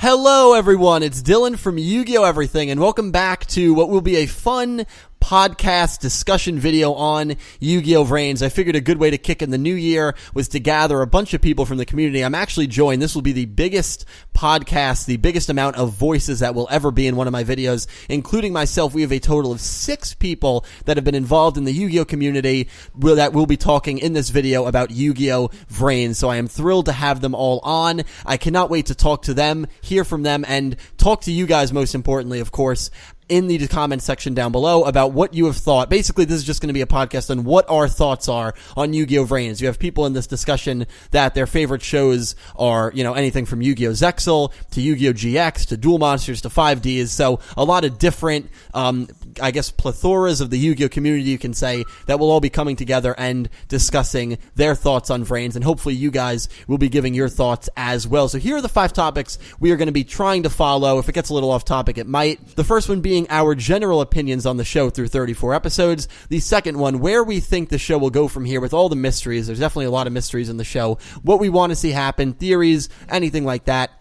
Hello everyone, it's Dylan from Yu-Gi-Oh! Everything, and welcome back to what will be a fun podcast discussion video on Yu-Gi-Oh! VRains. I figured a good way to kick in the new year was to gather a bunch of people from the community. I'm actually joined. This will be the biggest podcast, the biggest amount of voices that will ever be in one of my videos, including myself. We have a total of 6 people that have been involved in the Yu-Gi-Oh! Community that will be talking in this video about Yu-Gi-Oh! VRains. So I am thrilled to have them all on. I cannot wait to talk to them, hear from them, and talk to you guys most importantly, of course, in the comment section down below about what you have thought. Basically, this is just going to be a podcast on what our thoughts are on Yu-Gi-Oh! VRains. You have people in this discussion that their favorite shows are, anything from Yu-Gi-Oh! Zexal to Yu-Gi-Oh! GX to Duel Monsters to 5Ds. So a lot of different, plethoras of the Yu-Gi-Oh! Community, you can say, that will all be coming together and discussing their thoughts on VRains. And hopefully you guys will be giving your thoughts as well. So here are the 5 topics we are going to be trying to follow. If it gets a little off topic, it might. The first one being our general opinions on the show through 34 episodes. The second one, where we think the show will go from here with all the mysteries. There's definitely a lot of mysteries in the show. What we want to see happen, theories, anything like that.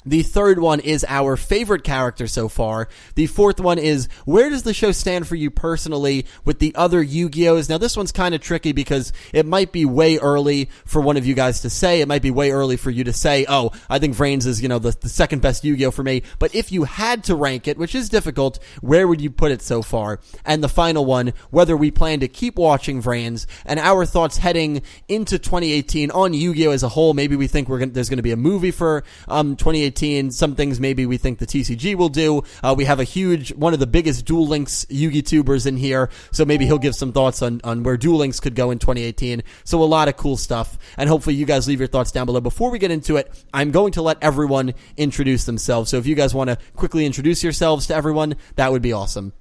The third one is our favorite character so far. The fourth one is, where does the show stand for you personally with the other Yu-Gi-Ohs? Now, this one's kind of tricky because it might be way early for one of you guys to say. It might be way early for you to say, oh, I think VRains is, the second best Yu-Gi-Oh! For me. But if you had to rank it, which is difficult, where would you put it so far? And the final one, whether we plan to keep watching VRains and our thoughts heading into 2018 on Yu-Gi-Oh! As a whole. Maybe we think there's going to be a movie for 2018. Some things maybe we think the TCG will do. We have one of the biggest Duel Links Yu-Gi-Tubers in here, so maybe he'll give some thoughts on where Duel Links could go in 2018. So a lot of cool stuff, and hopefully you guys leave your thoughts down below. Before we get into it, I'm going to let everyone introduce themselves. So if you guys want to quickly introduce yourselves to everyone, that would be awesome.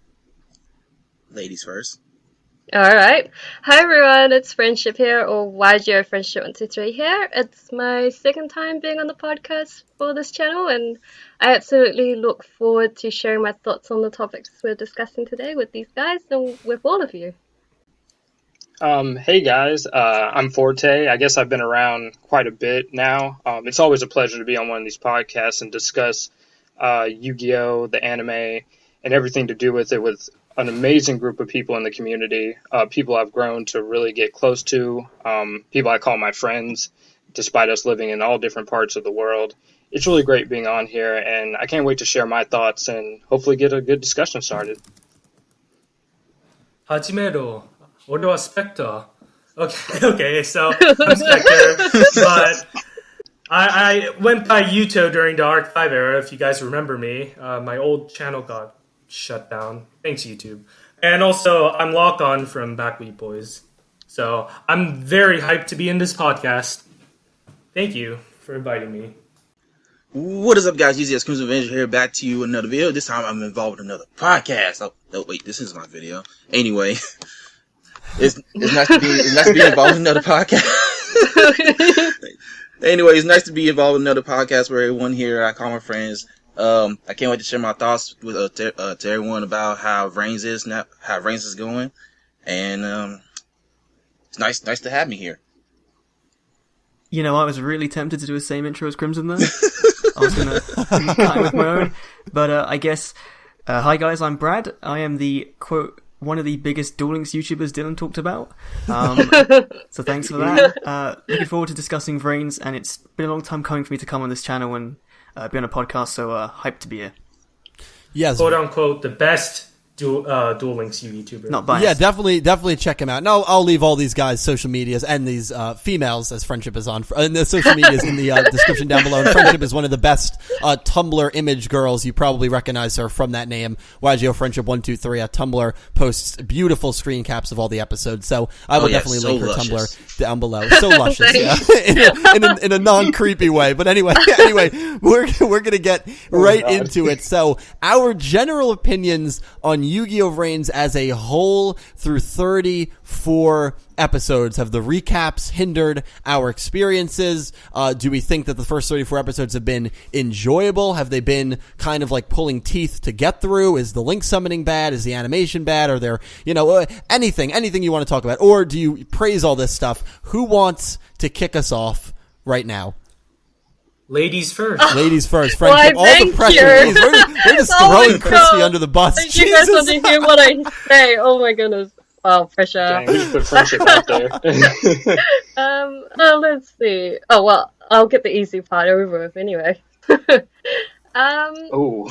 Ladies first. Alright. Hi everyone, it's Friendship here, or Yugioh Friendship 123 here. It's my second time being on the podcast for this channel, and I absolutely look forward to sharing my thoughts on the topics we're discussing today with these guys and with all of you. Hey guys, I'm Forte. I guess I've been around quite a bit now. It's always a pleasure to be on one of these podcasts and discuss Yu-Gi-Oh!, the anime, and everything to do with it with an amazing group of people in the community, people I've grown to really get close to, people I call my friends, despite us living in all different parts of the world. It's really great being on here, and I can't wait to share my thoughts and hopefully get a good discussion started. Hajimero,俺は Spectre. Okay, so I'm Spectre, but I went by Yuto during the Arc 5 era, if you guys remember me. My old channel got shut down. Thanks, YouTube. And also, I'm Lock On from Backweed Boys. So, I'm very hyped to be in this podcast. Thank you for inviting me. What is up, guys? UZX Crimson Avenger here, back to you with another video. This time I'm involved in another podcast. Oh, wait, this is my video. Anyway, it's nice to be involved in another podcast. Anyway, it's nice to be involved in another podcast where everyone here, I call my friends. I can't wait to share my thoughts with to everyone about how VRains is going, and it's nice to have me here. I was really tempted to do the same intro as Crimson there. I was gonna cut with my own, but I guess. Hi guys, I'm Brad. I am the quote one of the biggest Duel Links YouTubers Dylan talked about. So thanks for that. Looking forward to discussing VRains, and it's been a long time coming for me to come on this channel and be on a podcast, so hyped to be here. Yes. Quote unquote, the best Duel Links YouTuber. Not biased. Yeah, definitely check him out. And I'll leave all these guys' social medias and these females, as Friendship is on, and the social medias in the description down below. And Friendship is one of the best Tumblr image girls. You probably recognize her from that name, Yugioh Friendship 123. Tumblr posts beautiful screen caps of all the episodes. So I will definitely link her luscious. Tumblr down below. So luscious, yeah, in a non-creepy way. But anyway, we're gonna get right into it. So our general opinions on Yu-Gi-Oh! VRains as a whole through 34 episodes. Have the recaps hindered our experiences? Do we think that the first 34 episodes have been enjoyable? Have they been kind of like pulling teeth to get through? Is the link summoning bad? Is the animation bad? Are there, anything you want to talk about? Or do you praise all this stuff? Who wants to kick us off right now? Ladies first. Ladies first. Why, Friendship. All the thank pressure. you. Jeez, we're just Oh my throwing Christy God. under the bus. Thank you guys want Jesus. to hear what I say. Oh my goodness. Wow, pressure. Dang, we just put friendship out there. Let's see. Oh, well, I'll get the easy part over with anyway. Ooh.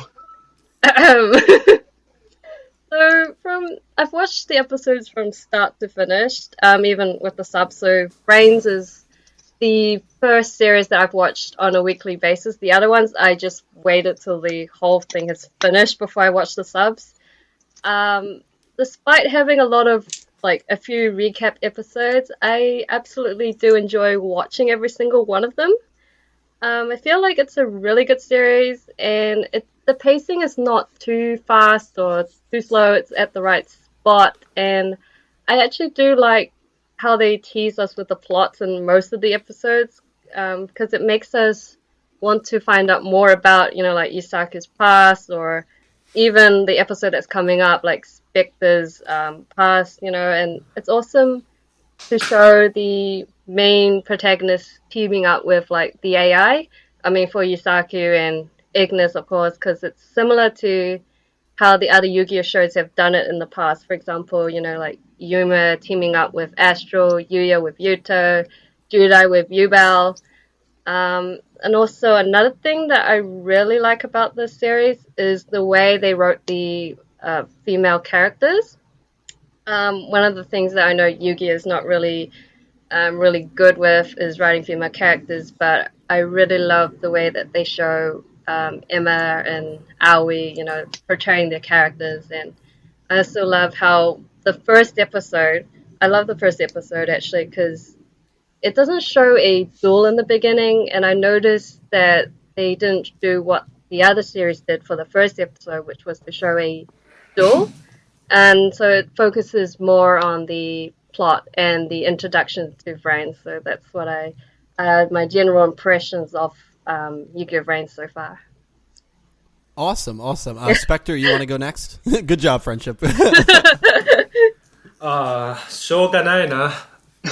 So I've watched the episodes from start to finish, even with the subs. So VRains is the first series that I've watched on a weekly basis. The other ones I just waited till the whole thing is finished before I watch the subs. Despite having a lot of a few recap episodes, I absolutely do enjoy watching every single one of them. I feel like it's a really good series, and the pacing is not too fast or too slow. It's at the right spot, and I actually do like how they tease us with the plots in most of the episodes, because it makes us want to find out more about, like Yusaku's past, or even the episode that's coming up, like Spectre's past, and it's awesome to show the main protagonist teaming up with the AI. I mean, for Yusaku and Ignis, of course, because it's similar to how the other Yu-Gi-Oh shows have done it in the past. For example, Yuma teaming up with Astral, Yuya with Yuto, Judai with Yubel. And also another thing that I really like about this series is the way they wrote the female characters. One of the things that I know Yu-Gi-Oh is not really good with is writing female characters, but I really love the way that they show Emma and Aoi, portraying their characters. And I also love how I love the first episode actually, because it doesn't show a duel in the beginning, and I noticed that they didn't do what the other series did for the first episode, which was to show a duel. And so it focuses more on the plot and the introduction to VRains. So that's what my general impressions of Yu-Gi-Oh! VRains so far. Awesome. Spectre, you want to go next? Good job, Friendship. しょうがないな.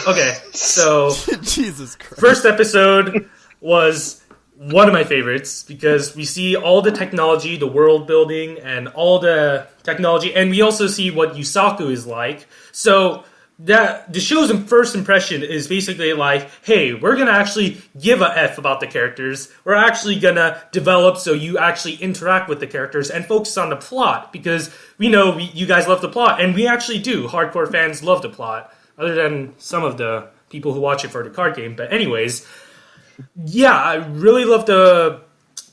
Okay, so Jesus Christ. first episode was one of my favorites because we see all the technology, the world building, and all the technology, and we also see what Yusaku is like. So that the show's first impression is basically like, hey, we're gonna actually give a F about the characters. We're actually gonna develop so you actually interact with the characters and focus on the plot, because we know you guys love the plot, and we actually do. Hardcore fans love the plot, other than some of the people who watch it for the card game. But anyways, yeah, I really love the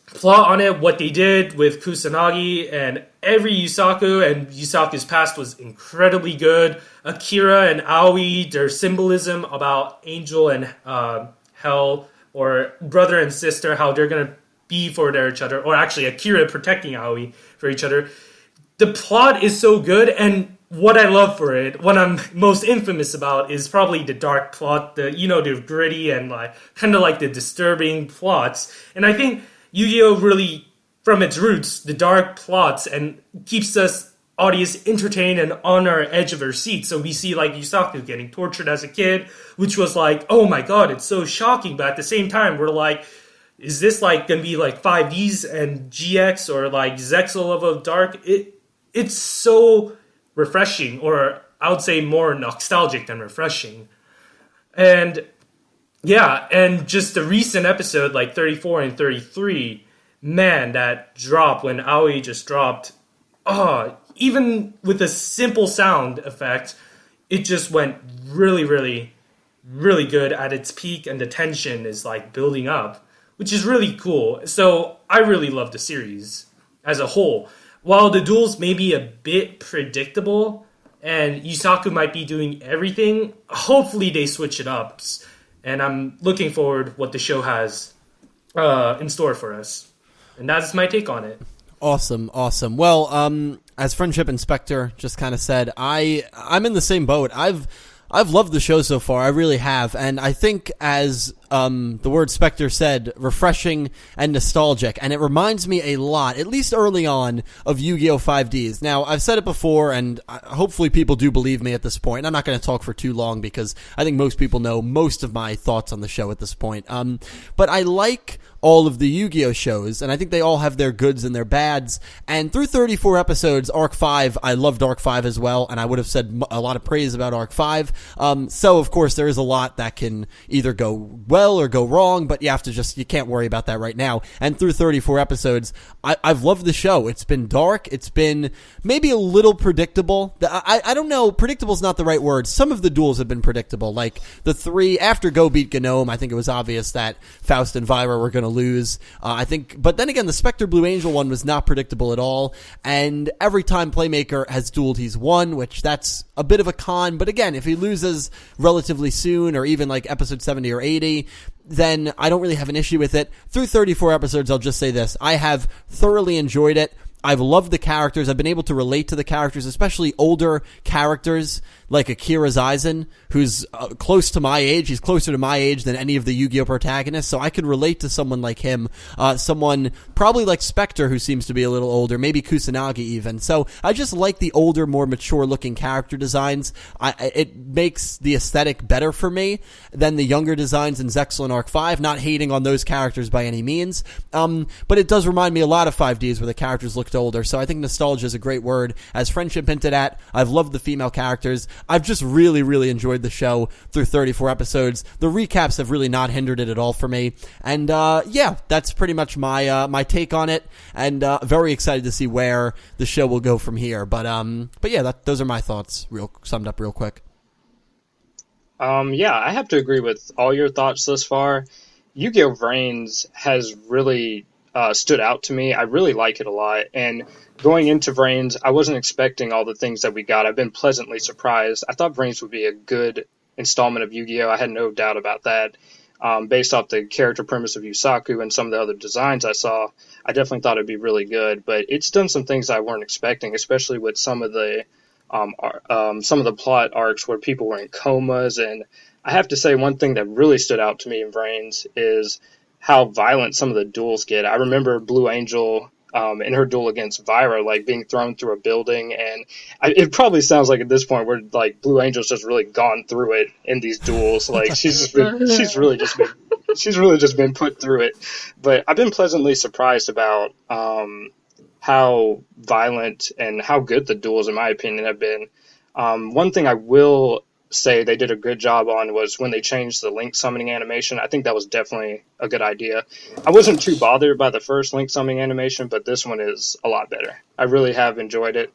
plot on it, what they did with Kusanagi and every Yusaku, and Yusaku's past was incredibly good. Akira and Aoi, their symbolism about angel and hell, or brother and sister, how they're going to be for each other, or actually Akira protecting Aoi for each other. The plot is so good, and what I love for it, what I'm most infamous about, is probably the dark plot, the gritty and kind of the disturbing plots. And I think Yu-Gi-Oh! Really, from its roots, the dark plots, and keeps us audience entertained and on our edge of our seat. So we see Yusaku getting tortured as a kid, which was oh my god, it's so shocking. But at the same time, we're is this gonna be 5Ds and GX or Zexal level of dark? It's so refreshing, or I would say more nostalgic than refreshing. And yeah, and just the recent episode 34 and 33, man, that drop when Aoi just dropped, even with a simple sound effect, it just went really, really, really good at its peak, and the tension is building up, which is really cool. So I really love the series as a whole. While the duels may be a bit predictable and Yusaku might be doing everything, hopefully they switch it up. And I'm looking forward what the show has in store for us. And that's my take on it. Awesome. Well, as Friendship and Spectre just kind of said, I'm in the same boat. I've loved the show so far. I really have. And I think as the word Spectre said, refreshing and nostalgic, and it reminds me a lot, at least early on, of Yu-Gi-Oh! 5Ds. Now, I've said it before, and hopefully people do believe me at this point. I'm not going to talk for too long because I think most people know most of my thoughts on the show at this point. But I like all of the Yu-Gi-Oh! Shows, and I think they all have their goods and their bads, and through 34 episodes, Arc 5, I loved Arc 5 as well, and I would have said a lot of praise about Arc 5, so of course there is a lot that can either go well or go wrong, but you can't worry about that right now, and through 34 episodes, I've loved the show. It's been dark, it's been maybe a little predictable. I don't know, predictable is not the right word. Some of the duels have been predictable, like the three, after Go beat Gnome, I think it was obvious that Faust and Vyra were going to lose, I think, but then again, the Spectre Blue Angel one was not predictable at all, and every time Playmaker has dueled, he's won, which that's a bit of a con, but again, if he loses relatively soon, or even like episode 70 or 80, then I don't really have an issue with it. Through 34 episodes, I'll just say this, I have thoroughly enjoyed it. I've loved the characters. I've been able to relate to the characters, especially older characters like Akira Zaizen, who's close to my age. He's closer to my age than any of the Yu-Gi-Oh! Protagonists, so I could relate to someone like him. Someone probably like Spectre, who seems to be a little older, maybe Kusanagi even. So I just like the older, more mature-looking character designs. It makes the aesthetic better for me than the younger designs in Zexal and Arc 5. Not hating on those characters by any means, but it does remind me a lot of 5Ds where the characters looked older. So I think nostalgia is a great word. As Friendship hinted at, I've loved the female characters. I've just really, really enjoyed the show through 34 episodes. The recaps have really not hindered it at all for me. And, yeah, that's pretty much my take on it. And, very excited to see where the show will go from here. But yeah, those are my thoughts, summed up real quick. Yeah, I have to agree with all your thoughts thus far. Yu-Gi-Oh! VRains has really stood out to me. I really like it a lot. And going into VRains, I wasn't expecting all the things that we got. I've been pleasantly surprised. I thought VRains would be a good installment of Yu-Gi-Oh! I had no doubt about that. Based off the character premise of Yusaku and some of the other designs I saw, I definitely thought it'd be really good. But it's done some things I weren't expecting, especially with some of the plot arcs where people were in comas. And I have to say, one thing that really stood out to me in VRains is how violent some of the duels get. I remember Blue Angel in her duel against Vyra, like being thrown through a building, and it probably sounds like at this point where like Blue Angel's just really gone through it in these duels. Like she's really just been put through it. But I've been pleasantly surprised about how violent and how good the duels, in my opinion, have been. One thing I will say they did a good job on was when they changed the Link summoning animation. I think that was definitely a good idea. I wasn't too bothered by the first Link summoning animation, but this one is a lot better. I really have enjoyed it.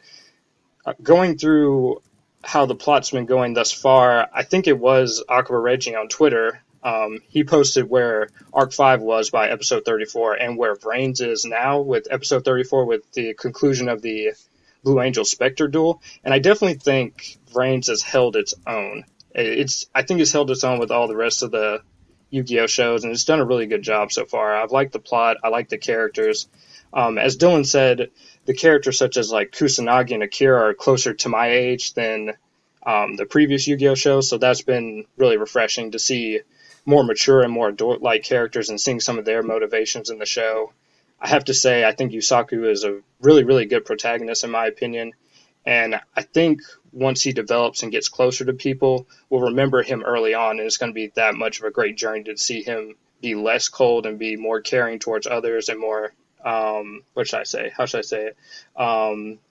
Going through how the plot's been going thus far, I think it was Aqua Reggie on Twitter. He posted where Arc 5 was by episode 34 and where VRains is now with episode 34 with the conclusion of the Blue Angel Spectre duel, and I definitely think VRains has held its own. I think it's held its own with all the rest of the Yu-Gi-Oh! Shows, and it's done a really good job so far. I've liked the plot, I like the characters. As Dylan said, the characters such as like Kusanagi and Akira are closer to my age than the previous Yu-Gi-Oh! Shows, so that's been really refreshing to see more mature and more adult-like characters and seeing some of their motivations in the show. I have to say, I think Yusaku is a really, really good protagonist, in my opinion. And I think once he develops and gets closer to people, we'll remember him early on. And it's going to be that much of a great journey to see him be less cold and be more caring towards others and more, what should I say? How should I say it?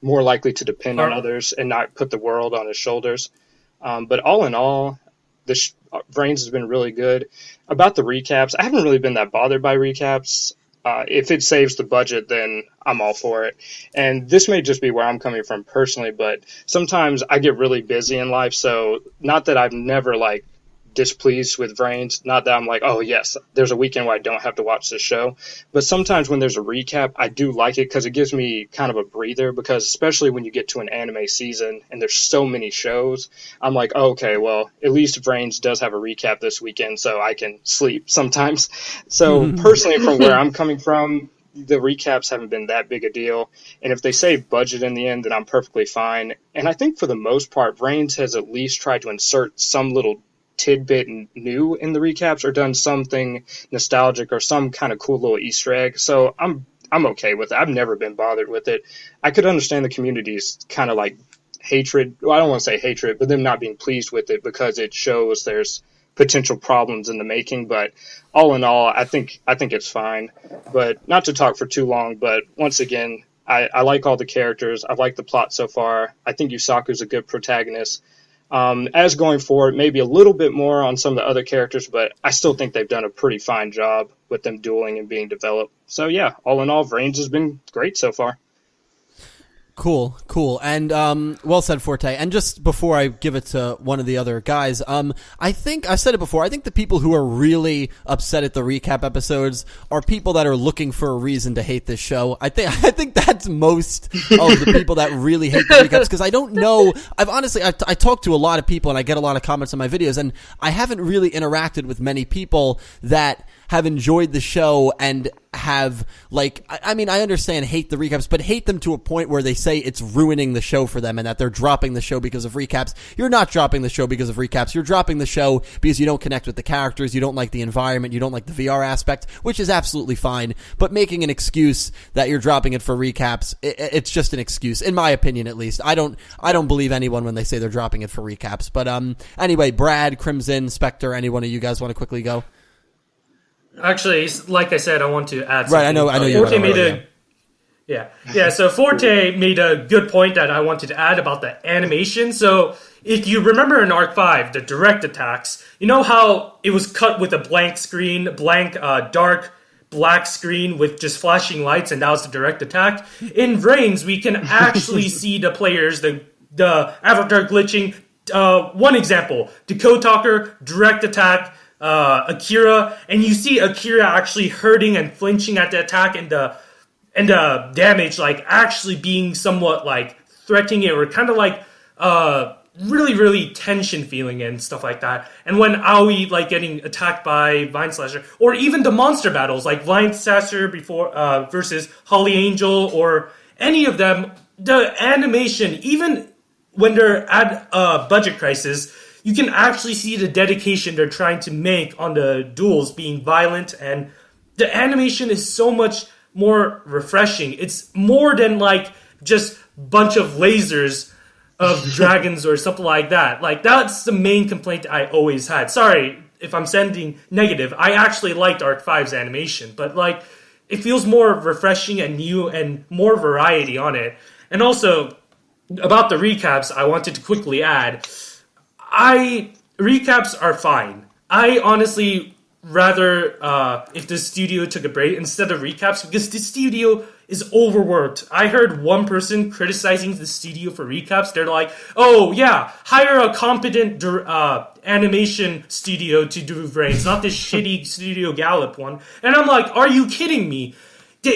More likely to depend on others and not put the world on his shoulders. But all in all, VRains has been really good. About the recaps, I haven't really been that bothered by recaps. If it saves the budget, then I'm all for it. And this may just be where I'm coming from personally, but sometimes I get really busy in life. So not that I've never like displeased with VRains, not that I'm like, oh yes, there's a weekend where I don't have to watch this show. But sometimes when there's a recap, I do like it because it gives me kind of a breather, because especially when you get to an anime season and there's so many shows, I'm like, oh, okay, well, at least VRains does have a recap this weekend so I can sleep sometimes. So personally, from where I'm coming from, the recaps haven't been that big a deal. And if they save budget in the end, then I'm perfectly fine. And I think for the most part, VRains has at least tried to insert some little tidbit new in the recaps or done something nostalgic or some kind of cool little Easter egg. So I'm okay with it. I've never been bothered with it. I could understand the community's kind of like hatred. Well, I don't want to say hatred, but them not being pleased with it because it shows there's potential problems in the making. But all in all, I think it's fine. But not to talk for too long, but once again, I like all the characters. I like the plot so far. I think Yusaku's a good protagonist. As going forward, maybe a little bit more on some of the other characters, but I still think they've done a pretty fine job with them dueling and being developed. So yeah, all in all, VRains has been great so far. Cool. And well said, Forte. And just before I give it to one of the other guys, I think I've said it before. I think the people who are really upset at the recap episodes are people that are looking for a reason to hate this show. I think that's most of the people that really hate the recaps, because I don't know. I talk to a lot of people and I get a lot of comments on my videos, and I haven't really interacted with many people that have enjoyed the show and have, like, I mean, I understand hate the recaps, but hate them to a point where they say it's ruining the show for them and that they're dropping the show because of recaps. You're not dropping the show because of recaps. You're dropping the show because you don't connect with the characters, you don't like the environment, you don't like the VR aspect, which is absolutely fine. But making an excuse that you're dropping it for recaps, it's just an excuse, in my opinion at least. I don't believe anyone when they say they're dropping it for recaps. But anyway, Brad, Crimson, Spectre, any one of you guys want to quickly go? Actually, like I said, I want to add something. Right, I know. Forte made So Forte made a good point that I wanted to add about the animation. So if you remember in Arc 5, the direct attacks, you know how it was cut with a blank screen, dark black screen with just flashing lights, and that was the direct attack? In VRains, we can actually see the players, the avatar glitching. One example, the Code Talker, direct attack, Akira, and you see Akira actually hurting and flinching at the attack, and the damage like actually being somewhat like threatening it, or kind of like really, really tension feeling and stuff like that. And when Aoi like getting attacked by Vine Slasher, or even the monster battles like Vine Slasher before versus Holly Angel, or any of them, the animation, even when they're at a budget crisis, you can actually see the dedication they're trying to make on the duels being violent, and the animation is so much more refreshing. It's more than like just bunch of lasers of dragons or something like that. Like, that's the main complaint I always had. Sorry if I'm sending negative. I actually liked Arc 5's animation, but like, it feels more refreshing and new and more variety on it. And also, about the recaps, I wanted to quickly add, recaps are fine. I honestly rather if the studio took a break instead of recaps, because the studio is overworked. I heard one person criticizing the studio for recaps. They're like, "Oh yeah, hire a competent animation studio to do VRains, not this shitty Studio Gallup one." And I'm like, "Are you kidding me?"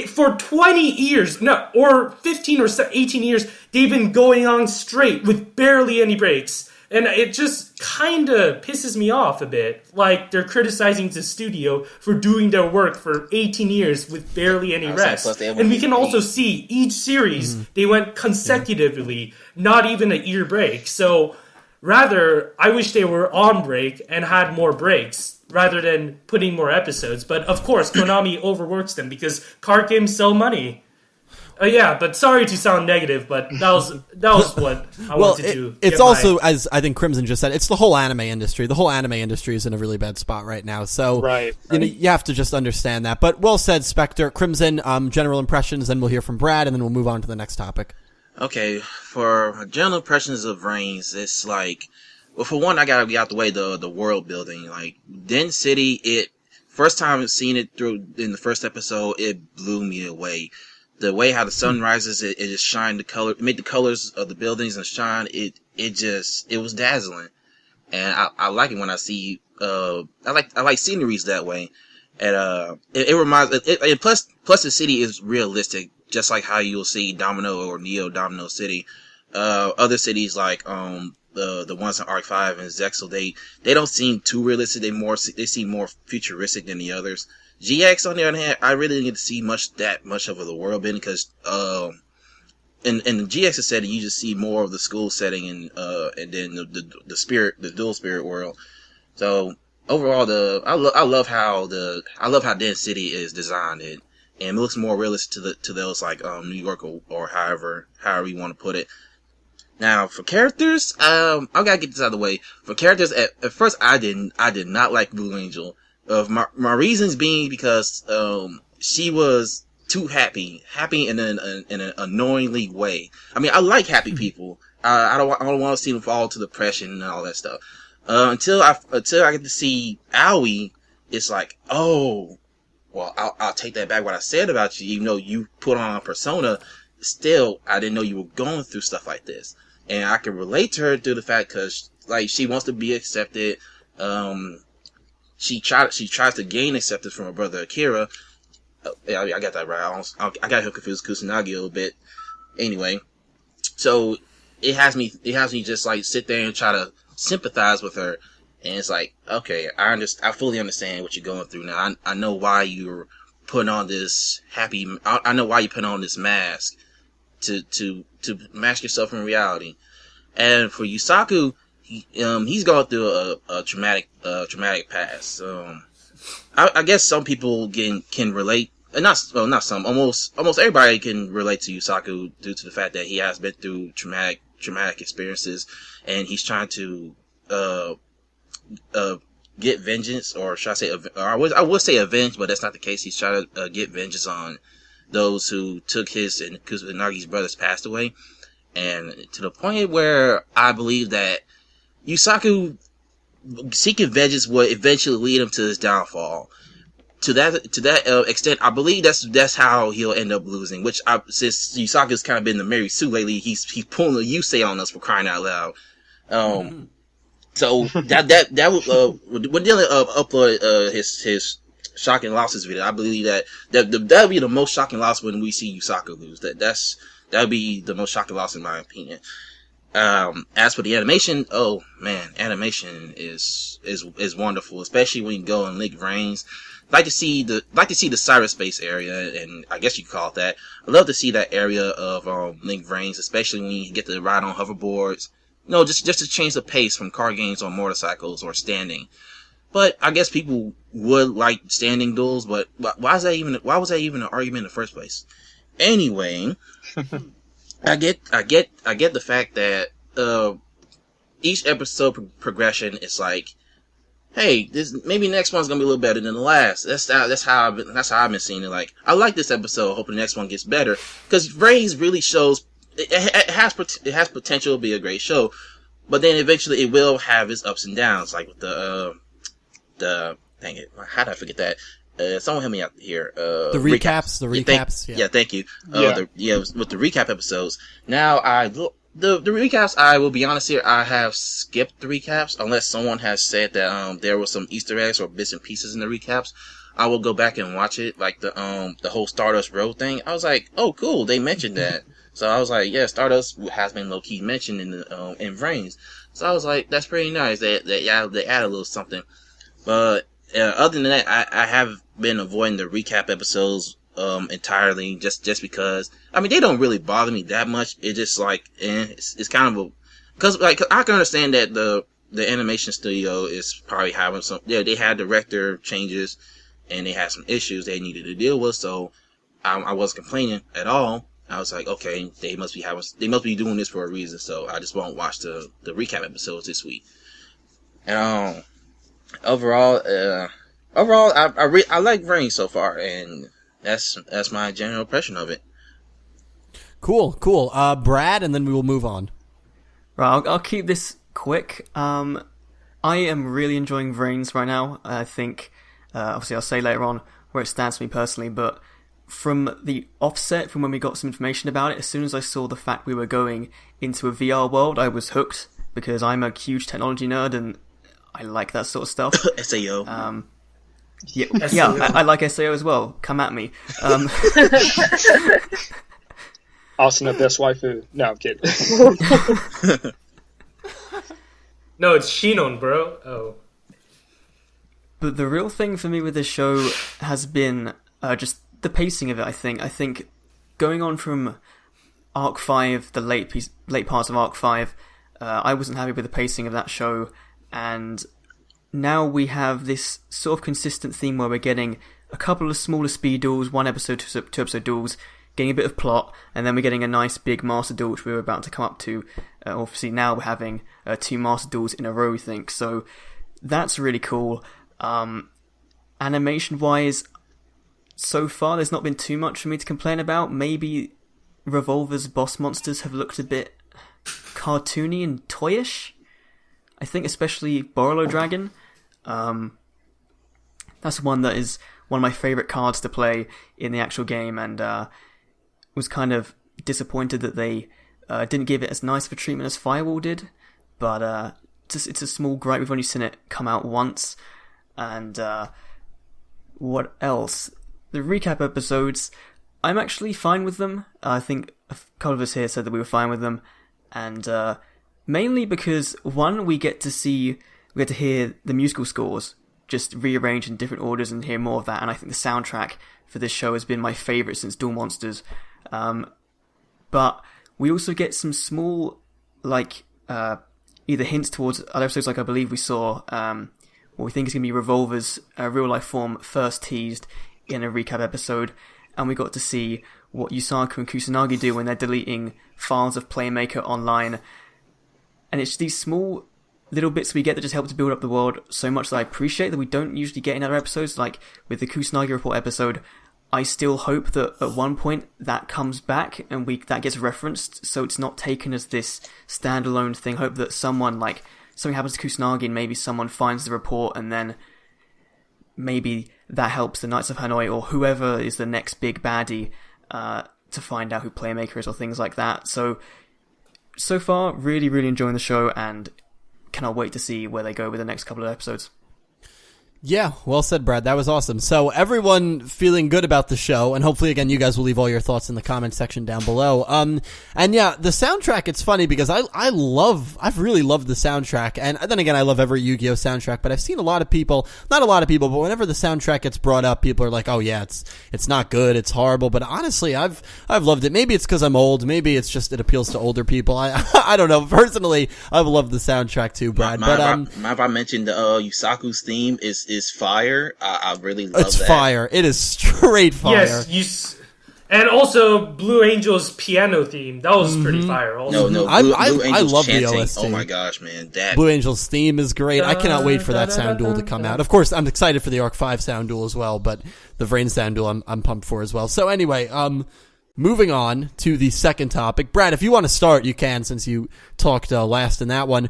For 20 years, or 15 or 18 years, they've been going on straight with barely any breaks. And it just kind of pisses me off a bit. Like, they're criticizing the studio for doing their work for 18 years with barely any rest. And we can also see each series, they went consecutively, not even a year break. So, rather, I wish they were on break and had more breaks, rather than putting more episodes. But, of course, Konami overworks them because card games sell money. Yeah, but sorry to sound negative, but that was what I wanted to. It's also, as I think Crimson just said, it's the whole anime industry. The whole anime industry is in a really bad spot right now. So right. You know, you have to just understand that. But well said, Spectre. Crimson, general impressions, then we'll hear from Brad, and then we'll move on to the next topic. Okay, for general impressions of VRains, it's like, well, for one, I gotta get out the way the world building. Like, Den City, first time seeing it through in the first episode, it blew me away. The way how the sun rises, it just shined it made the colors of the buildings and shine. It was dazzling, and I like it when I see. I like sceneries that way, and it reminds. Plus the city is realistic, just like how you'll see Domino or Neo Domino City. Other cities like the ones in Arc 5 and Zexel, they don't seem too realistic. They seem more futuristic than the others. GX, on the other hand, I really didn't get to see that much of the world building, because in the GX setting, you just see more of the school setting and then the dual spirit world. So overall, I love how Den City is designed, and it looks more realistic to those like New York or however you want to put it. Now for characters, I gotta get this out of the way. For characters, at first I did not like Blue Angel. Of my reasons being because she was too happy in an annoyingly way. I mean, I like happy people. I don't want to see them fall to depression and all that stuff. Until I get to see Aoi, it's like, oh, well, I'll take that back what I said about you. Even though you put on a persona, still, I didn't know you were going through stuff like this. And I can relate to her through the fact because, like, she wants to be accepted. She tries to gain acceptance from her brother Akira. I got that right. I got her confused with Kusanagi a little bit. Anyway, so it has me just like sit there and try to sympathize with her. And it's like, okay, I fully understand what you're going through now. I know why you're putting on this I know why you put on this mask to mask yourself from reality. And for Yusaku, he's going through a traumatic past. I guess some people can relate. Not some. Almost everybody can relate to Yusaku due to the fact that he has been through traumatic experiences, and he's trying to get vengeance, or should I say, I would say avenge, but that's not the case. He's trying to get vengeance on those who took his and Kusanagi's brothers passed away, and to the point where I believe that Yusaku seeking vengeance would eventually lead him to his downfall. To that extent, I believe that's how he'll end up losing. Which, since Yusaku's kind of been the Mary Sue lately, he's pulling a Yusei on us for crying out loud. So that would when Dylan upload his shocking losses video, I believe that'll be the most shocking loss when we see Yusaku lose. That'll be the most shocking loss in my opinion. As for the animation, oh man, animation is wonderful, especially when you go and link VRains. Like to see the cyberspace area, and I guess you could call it that. I love to see that area of link VRains, especially when you get to ride on hoverboards. No, just to change the pace from car games on motorcycles or standing. But I guess people would like standing duels, but why was that even an argument in the first place? Anyway, I get the fact that each episode progression is like, hey, maybe next one's gonna be a little better than the last. That's how I've been seeing it. Like, I like this episode, hoping the next one gets better, because VRains really shows it has potential to be a great show, but then eventually it will have its ups and downs, like with the dang it, how did I forget that? Someone help me out here. The recaps. Yeah, thank you. With the recap episodes. Now the recaps, I will be honest here, I have skipped the recaps unless someone has said that there were some Easter eggs or bits and pieces in the recaps. I will go back and watch it, like the whole Stardust Road thing. I was like, oh cool, they mentioned that. So I was like, yeah, Stardust has been low key mentioned in VRains. So I was like, that's pretty nice. They add a little something. But other than that, I have been avoiding the recap episodes entirely, just because, I mean, they don't really bother me that much. It's just like, it's kind of cause I can understand that the animation studio is probably having they had director changes and they had some issues they needed to deal with, so I wasn't complaining at all. I was like, okay, they must be doing this for a reason, so I just won't watch the recap episodes this week. And overall, I like VRains so far, and that's my general impression of it. Cool. Brad, and then we will move on. Right, I'll keep this quick. I am really enjoying VRains right now. I think, obviously I'll say later on where it stands for me personally, but from the offset, from when we got some information about it, as soon as I saw the fact we were going into a VR world, I was hooked, because I'm a huge technology nerd and I like that sort of stuff. SAO. Yeah, I like SAO as well. Come at me. Asuna best waifu. No, I'm kidding. No, it's Shinon, bro. Oh. But the real thing for me with this show has been just the pacing of it, I think. I think going on from Arc 5, the late parts of Arc 5, I wasn't happy with the pacing of that show, and now we have this sort of consistent theme where we're getting a couple of smaller speed duels, one episode, two episode duels, getting a bit of plot, and then we're getting a nice big master duel, which we were about to come up to. Obviously, now we're having 2 master duels in a row, we think. So that's really cool. Animation-wise, so far there's not been too much for me to complain about. Maybe Revolver's boss monsters have looked a bit cartoony and toyish. I think especially Borolo Dragon. That's one that is one of my favourite cards to play in the actual game, and was kind of disappointed that they didn't give it as nice of a treatment as Firewall did. But it's a small gripe. We've only seen it come out once. And what else? The recap episodes, I'm actually fine with them. I think a couple of us here said that we were fine with them. And mainly because, one, we get to hear the musical scores just rearranged in different orders and hear more of that. And I think the soundtrack for this show has been my favourite since Duel Monsters. But we also get some small, either hints towards other episodes, like I believe we saw what we think is going to be Revolver's real-life form first teased in a recap episode, and we got to see what Yusaku and Kusanagi do when they're deleting files of Playmaker online. And it's these small little bits we get that just help to build up the world so much that I appreciate that we don't usually get in other episodes. Like with the Kusanagi Report episode, I still hope that at one point that comes back and that gets referenced, so it's not taken as this standalone thing. Hope that something happens to Kusanagi and maybe someone finds the report, and then maybe that helps the Knights of Hanoi or whoever is the next big baddie to find out who Playmaker is or things like that. So far, really, really enjoying the show, and cannot wait to see where they go with the next couple of episodes. Yeah, well said, Brad. That was awesome. So everyone feeling good about the show, and hopefully, again, you guys will leave all your thoughts in the comment section down below. And yeah, the soundtrack, it's funny because I've really loved the soundtrack, and then again, I love every Yu-Gi-Oh soundtrack, but I've seen not a lot of people, but whenever the soundtrack gets brought up, people are like, oh yeah, it's not good, it's horrible, but honestly, I've loved it. Maybe it's because I'm old, maybe it's just it appeals to older people. I don't know. Personally, I've loved the soundtrack too, Brad. If I mentioned the Yusaku's theme is fire. I really love it's that. It's fire. It is straight fire. Yes, and also Blue Angel's piano theme. That was pretty fire also. No, Blue I love chanting. the OST. Oh my gosh, man. Blue Angel's theme is great. I cannot wait for that sound duel to come out. Of course, I'm excited for the Arc 5 sound duel as well, but the VRains sound duel I'm pumped for as well. So anyway, moving on to the second topic. Brad, if you want to start, you can, since you talked last in that one.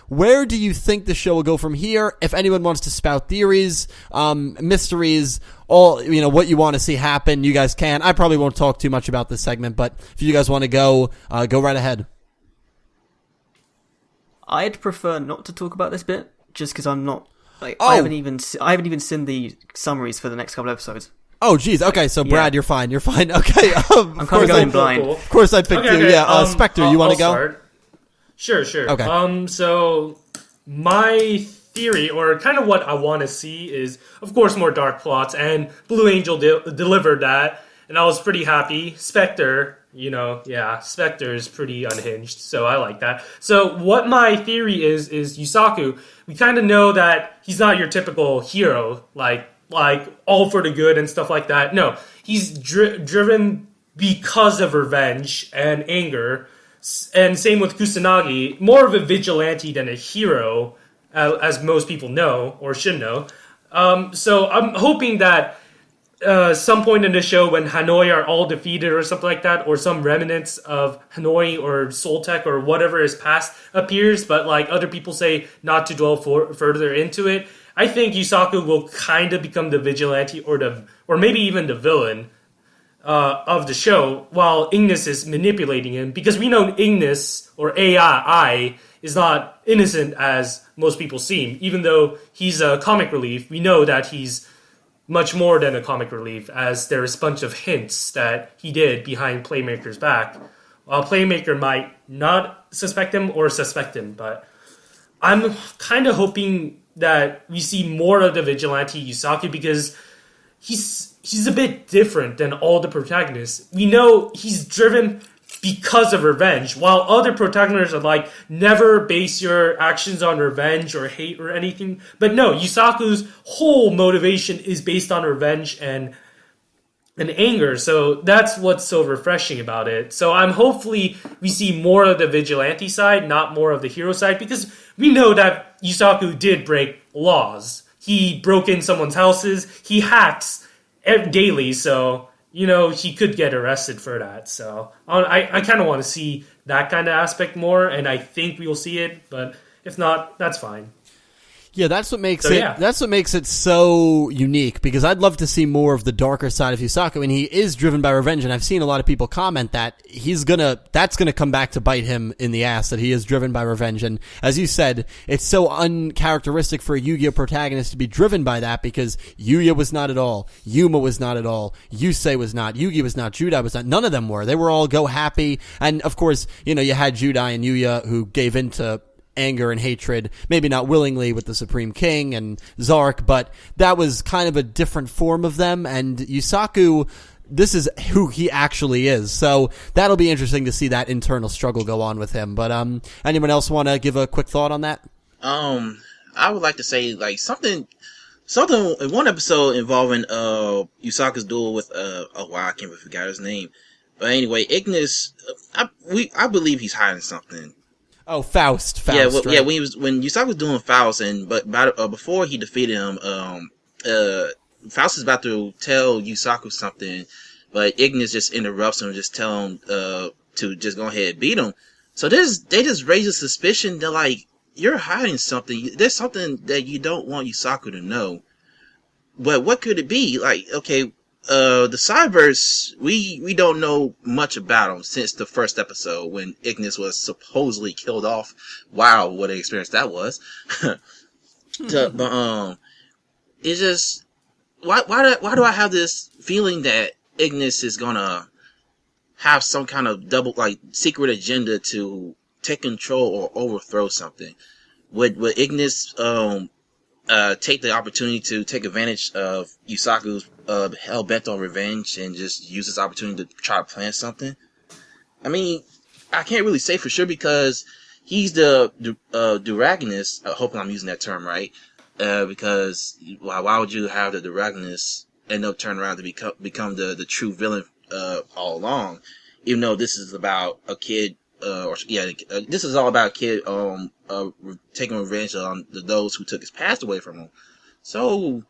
Where do you think the show will go from here? If anyone wants to spout theories, mysteries, what you want to see happen, you guys can. I probably won't talk too much about this segment, but if you guys want to go right ahead. I'd prefer not to talk about this bit, just because I'm not. I haven't even seen the summaries for the next couple of episodes. Oh, geez. Okay, so Brad, you're fine. Okay. I'm kind of going blind. Cool. Of course I picked you. Okay. Yeah, Spectre, you want to go? Start. Sure. Okay. So my theory, or kind of what I want to see, is, of course, more dark plots, and Blue Angel delivered that, and I was pretty happy. Spectre, Spectre is pretty unhinged, so I like that. So what my theory is Yusaku, we kind of know that he's not your typical hero, like all for the good and stuff like that. No, he's driven because of revenge and anger, and same with Kusanagi, more of a vigilante than a hero, as most people know or should know. So I'm hoping that some point in the show when Hanoi are all defeated or something like that, or some remnants of Hanoi or Soltec or whatever is past appears, but like other people say not to dwell further into it, I think Yusaku will kind of become the vigilante or maybe even the villain of the show, while Ignis is manipulating him, because we know Ignis, or AI, is not innocent as most people seem. Even though he's a comic relief, we know that he's much more than a comic relief, as there's a bunch of hints that he did behind Playmaker's back. While Playmaker might not suspect him or suspect him, but I'm kind of hoping that we see more of the vigilante Yusaku, because he's a bit different than all the protagonists. We know he's driven because of revenge, while other protagonists are like, never base your actions on revenge or hate or anything. But no, Yusaku's whole motivation is based on revenge and anger. So that's what's so refreshing about it. So I'm hopefully we see more of the vigilante side, not more of the hero side, because we know that Yusaku did break laws. He broke in someone's houses. He hacks daily, so he could get arrested for that. So I kind of want to see that kind of aspect more, and I think we will see it. But if not, that's fine. Yeah, that's what makes That's what makes it so unique, because I'd love to see more of the darker side of Yusaku, and he is driven by revenge, and I've seen a lot of people comment that that's gonna come back to bite him in the ass, that he is driven by revenge. And as you said, it's so uncharacteristic for a Yu-Gi-Oh protagonist to be driven by that, because Yuya was not at all, Yuma was not at all, Yusei was not, Yugi was not, Judai was not, none of them were. They were all go happy, and of course, you had Judai and Yuya who gave into anger and hatred, maybe not willingly with the Supreme King and Zark, but that was kind of a different form of them. And Yusaku, this is who he actually is. So that'll be interesting to see that internal struggle go on with him. But anyone else want to give a quick thought on that? I would like to say like something in one episode involving Yusaku's duel with I can't forget his name. But anyway, Ignis, I believe he's hiding something. Oh, Faust. Yeah, right? Yeah. When Yusaku was doing Faust, before he defeated him, Faust is about to tell Yusaku something, but Ignis just interrupts him, and just tell him to just go ahead and beat him. So they just raise a suspicion that like you're hiding something. There's something that you don't want Yusaku to know. But what could it be? Like, okay. The Cyberse, we don't know much about them since the first episode when Ignis was supposedly killed off. Wow, what an experience that was. But it's just why do I have this feeling that Ignis is gonna have some kind of double secret agenda to take control or overthrow something? Would Ignis take the opportunity to take advantage of Yusaku's hell bent on revenge and just use this opportunity to try to plan something? I mean, I can't really say for sure because he's the Duragonist. Hopefully I'm using that term right. Because why would you have the Duragonist end up turning around to become the true villain all along? Even though this is about a kid. This is all about a kid taking revenge on those who took his past away from him. So,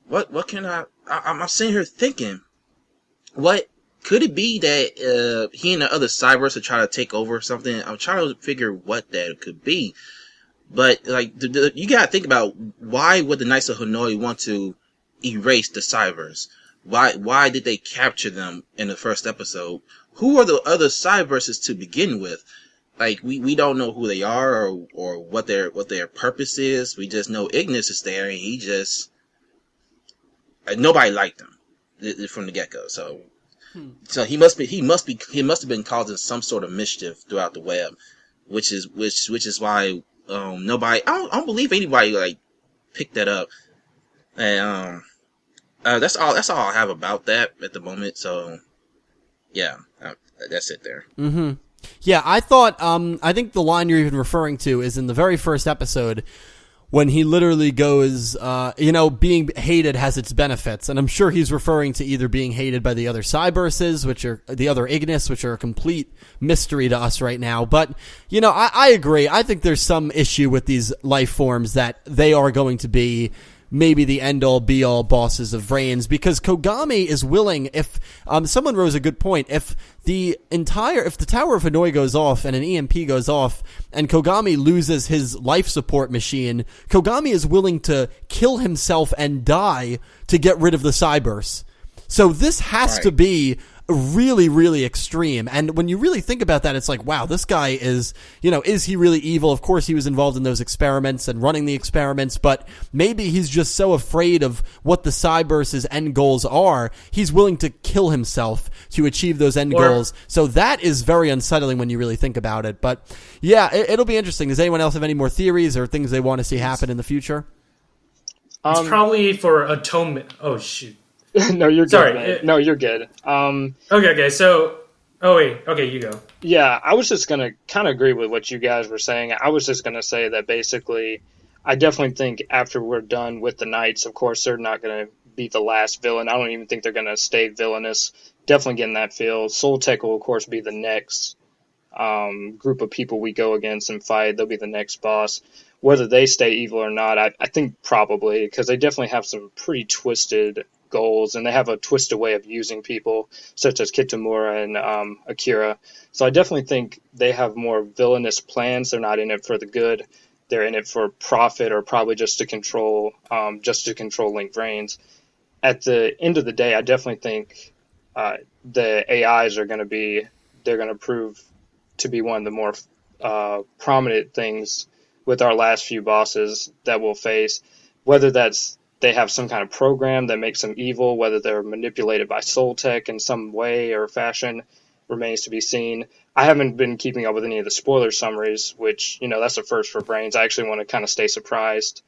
what can I'm sitting here thinking, what could it be that he and the other Cyberse are trying to take over something? I'm trying to figure what that could be. But you gotta think about why would the Knights of Hanoi want to erase the Cyberse? Why did they capture them in the first episode? Who are the other Cyberses to begin with? Like we don't know who they are or what their purpose is. We just know Ignis is there, and he just nobody liked him from the get go. So he must have been causing some sort of mischief throughout the web, which is why nobody. I don't believe anybody picked that up, and that's all I have about that at the moment. So yeah, that's it there. Mm-hmm. Yeah, I thought, I think the line you're even referring to is in the very first episode when he literally goes, being hated has its benefits. And I'm sure he's referring to either being hated by the other Cyberses, which are the other Ignis, which are a complete mystery to us right now. But, I agree. I think there's some issue with these life forms that they are going to be maybe the end-all, be-all bosses of VRains, because Kogami is willing, if someone rose a good point, if the Tower of Hanoi goes off and an EMP goes off and Kogami loses his life support machine, Kogami is willing to kill himself and die to get rid of the Cyberse. So this has to be really, really extreme. And when you really think about that, it's like, wow, this guy is he really evil? Of course he was involved in those experiments and running the experiments, but maybe he's just so afraid of what the Cyberse's end goals are, he's willing to kill himself to achieve those end goals. So that is very unsettling when you really think about it. But yeah, it'll be interesting. Does anyone else have any more theories or things they want to see happen in the future? It's probably for atonement. Oh, shoot. No, you're good. Sorry. Man. No, you're good. Okay. So Oh wait, okay, you go. Yeah, I was just gonna kind of agree with what you guys were saying. I was just gonna say that basically, I definitely think after we're done with the Knights, of course, they're not gonna be the last villain. I don't even think they're gonna stay villainous. Definitely getting that feel. Soul Tech will, of course, be the next group of people we go against and fight. They'll be the next boss. Whether they stay evil or not, I think probably, because they definitely have some pretty twisted goals, and they have a twisted way of using people, such as Kitamura and Akira. So I definitely think they have more villainous plans. They're not in it for the good. They're in it for profit, or probably just to control Link VRains. At the end of the day, I definitely think the AIs are going to prove to be one of the more prominent things with our last few bosses that we'll face. Whether that's they have some kind of program that makes them evil, whether they're manipulated by Soul Tech in some way or fashion, remains to be seen. I haven't been keeping up with any of the spoiler summaries, which, that's a first for Brains. I actually want to kind of stay surprised,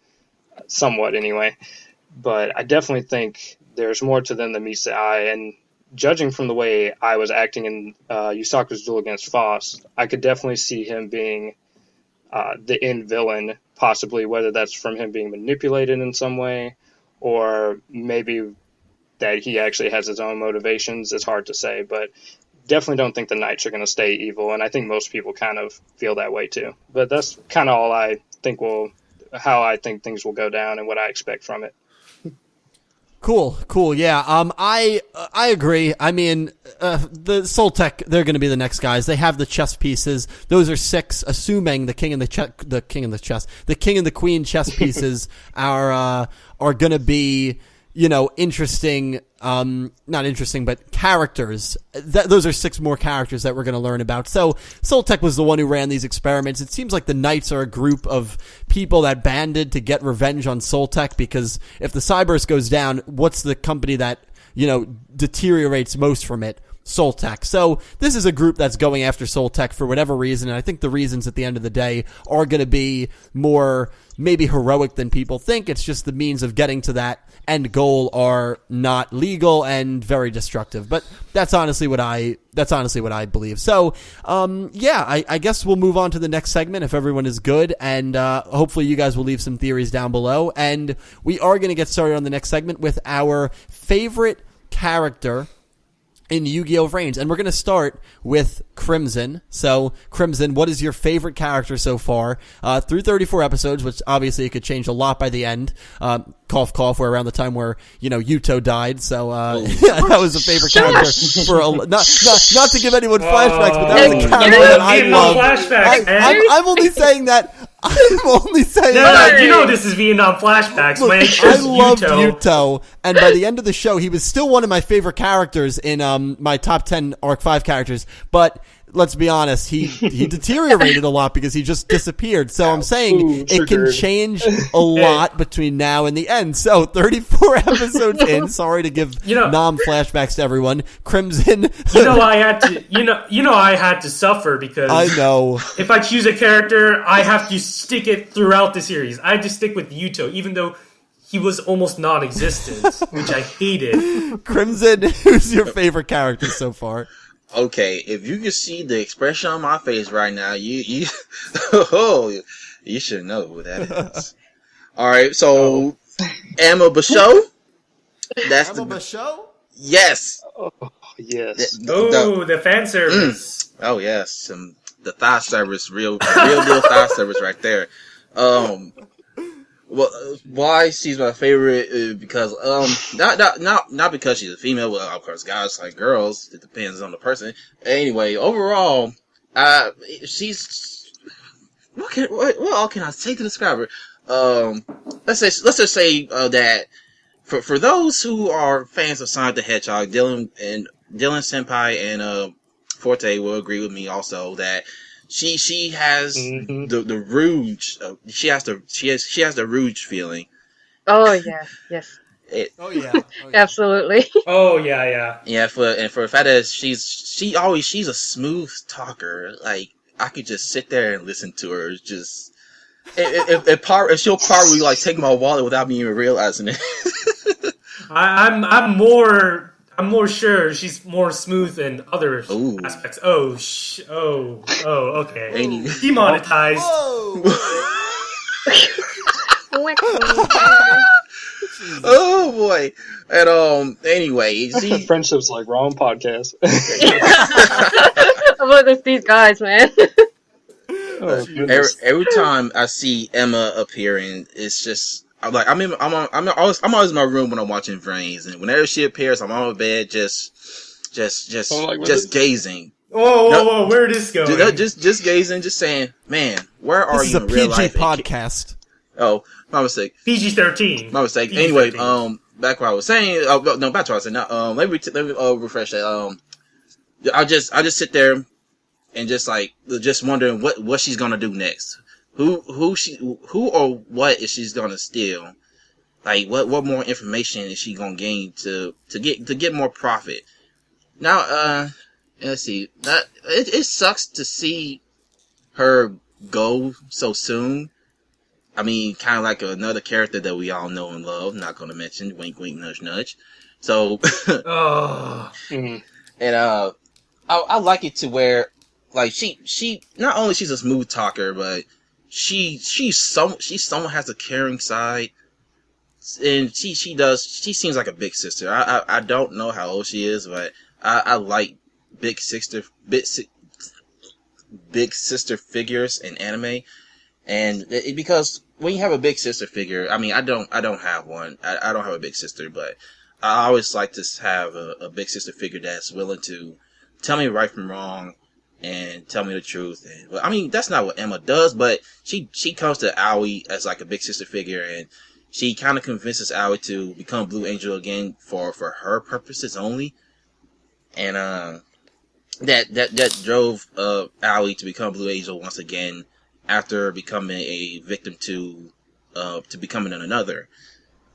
somewhat anyway. But I definitely think there's more to them than meets the eye, and judging from the way I was acting in Yusaku's duel against Foss, I could definitely see him being the end villain, possibly, whether that's from him being manipulated in some way, or maybe that he actually has his own motivations. It's hard to say, but definitely don't think the Knights are going to stay evil, and I think most people kind of feel that way too. But that's kind of all I think how I think things will go down and what I expect from it. Cool. Yeah. I agree. I mean, the Soul Tech, they're going to be the next guys. They have the chess pieces. Those are 6, assuming the king and the queen chess pieces are going to be, interesting, not interesting, but characters. Those are 6 more characters that we're going to learn about. So Soul Tech was the one who ran these experiments. It seems like the Knights are a group of people that banded to get revenge on Soul Tech, because if the Cyberse goes down, what's the company that, deteriorates most from it? Soul Tech. So this is a group that's going after Soul Tech for whatever reason, and I think the reasons at the end of the day are going to be more maybe heroic than people think. It's just the means of getting to that end goal are not legal and very destructive. But that's honestly what I believe. So, I guess we'll move on to the next segment if everyone is good, and hopefully you guys will leave some theories down below. And we are going to get started on the next segment with our favorite character in Yu-Gi-Oh! VRains, and we're going to start with Crimson. So, Crimson, what is your favorite character so far? Through 34 episodes, which obviously it could change a lot by the end. Cough, cough, we're around the time where, Yuto died, so, that was a favorite character for not to give anyone flashbacks, but that was a character that I love. I'm only saying that. No, this is Vietnam flashbacks. Look, I loved Yuto, and by the end of the show, he was still one of my favorite characters in my top 10 Arc 5 characters, but let's be honest, he deteriorated a lot because he just disappeared. So I'm saying it can change a lot between now and the end. So 34 episodes in, sorry to give flashbacks to everyone. Crimson. I had to suffer because I know. If I choose a character, I have to stick it throughout the series. I had to stick with Yuto, even though he was almost non-existent, which I hated. Crimson, who's your favorite character so far? Okay, if you can see the expression on my face right now, you should know who that is. All right, so Emma Basho. That's Emma Basho? Yes. Oh, yes. The fan service. Oh yes, the thigh service, real deal thigh service right there. Well, why she's my favorite is because not because she's a female. Well, of course, guys like girls. It depends on the person. Anyway, overall, she's what all can I say to describe her? Let's just say that for those who are fans of Sonic the Hedgehog, Dylan Senpai and Forte will agree with me also that she has the Rouge. She has the Rouge feeling. Oh yeah, yes. Absolutely. Oh yeah. Yeah, for the fact that she's a smooth talker. Like I could just sit there and listen to her. It's just if she'll probably like take my wallet without me even realizing it. I'm more I'm more sure she's more smooth in other Ooh. aspects. Okay. Any- Demonetized. Oh boy. And anyway, see, Friendship's like wrong podcast. About these guys, man. Oh, goodness. every time I see Emma appearing, it's just I'm like I'm always in my room when I'm watching VRains, and whenever she appears, I'm on my bed just gazing. Whoa! Where is this going? Just gazing, just saying, man, where are This is you a in real PG life? podcast. Oh, my mistake. PG-13. My mistake. PG-13. Anyway, back what I was saying. Back to what I was saying. Now, let me refresh that. I just sit there and just wondering what she's gonna do next. Who or what is she's gonna steal? Like what more information is she gonna gain to get more profit? Now, let's see. It sucks to see her go so soon. I mean, kind of like another character that we all know and love. Not going to mention. Wink, wink, nudge, nudge. So, and I like it to where, like, she not only she's a smooth talker, but she someone has a caring side, and she seems like a big sister. I don't know how old she is, but I like big sister figures in anime. And because when you have a big sister figure, I mean, I don't have one. I don't have a big sister, but I always like to have a big sister figure that's willing to tell me right from wrong and tell me the truth. And, well, I mean, that's not what Emma does, but she comes to Aoi as like a big sister figure, and she kind of convinces Aoi to become Blue Angel again for her purposes only. And that drove Aoi to become Blue Angel once again, after becoming a victim to becoming another.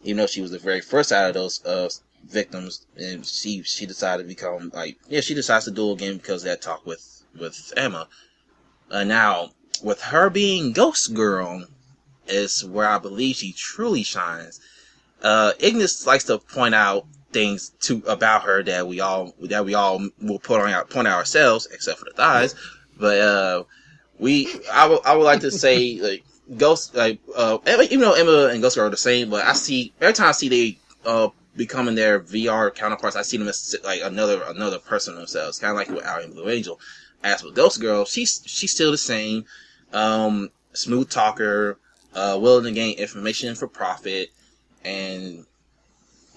Even though she was the very first out of those victims, and she decided to become she decides to duel again because of that talk with Emma. Now, with her being Ghost Girl is where I believe she truly shines. Ignis likes to point out things about her that we all will point out ourselves, except for the thighs. But I would like to say, like, Ghost, like, even though Emma and Ghost Girl are the same, but every time I see they becoming their VR counterparts, I see them as like another person themselves, kind of like with Aoi and Blue Angel. As with Ghost Girl, she's still the same, smooth talker, willing to gain information for profit,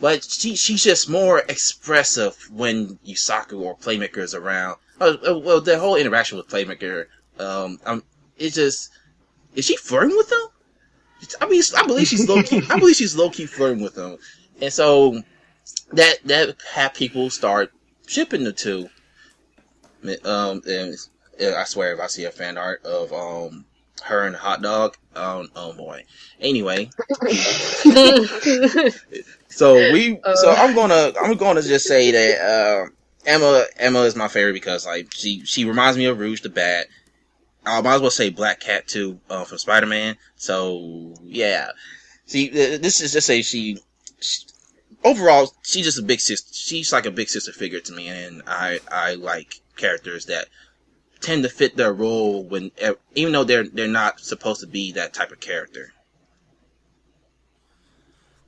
but she's just more expressive when Yusaku or Playmaker is around. Well, the whole interaction with Playmaker, it's just, is she flirting with them? I mean, I believe she's low key. I believe she's low key flirting with them, and so that had people start shipping the two. And I swear, if I see a fan art of her and the hot dog, oh boy. Anyway, so I'm gonna just say that Emma is my favorite because like she reminds me of Rouge the Bat. I might as well say Black Cat too, from Spider-Man. So yeah, see, this is just say she overall she's just a big sister. She's like a big sister figure to me, and I like characters that tend to fit their role when even though they're not supposed to be that type of character.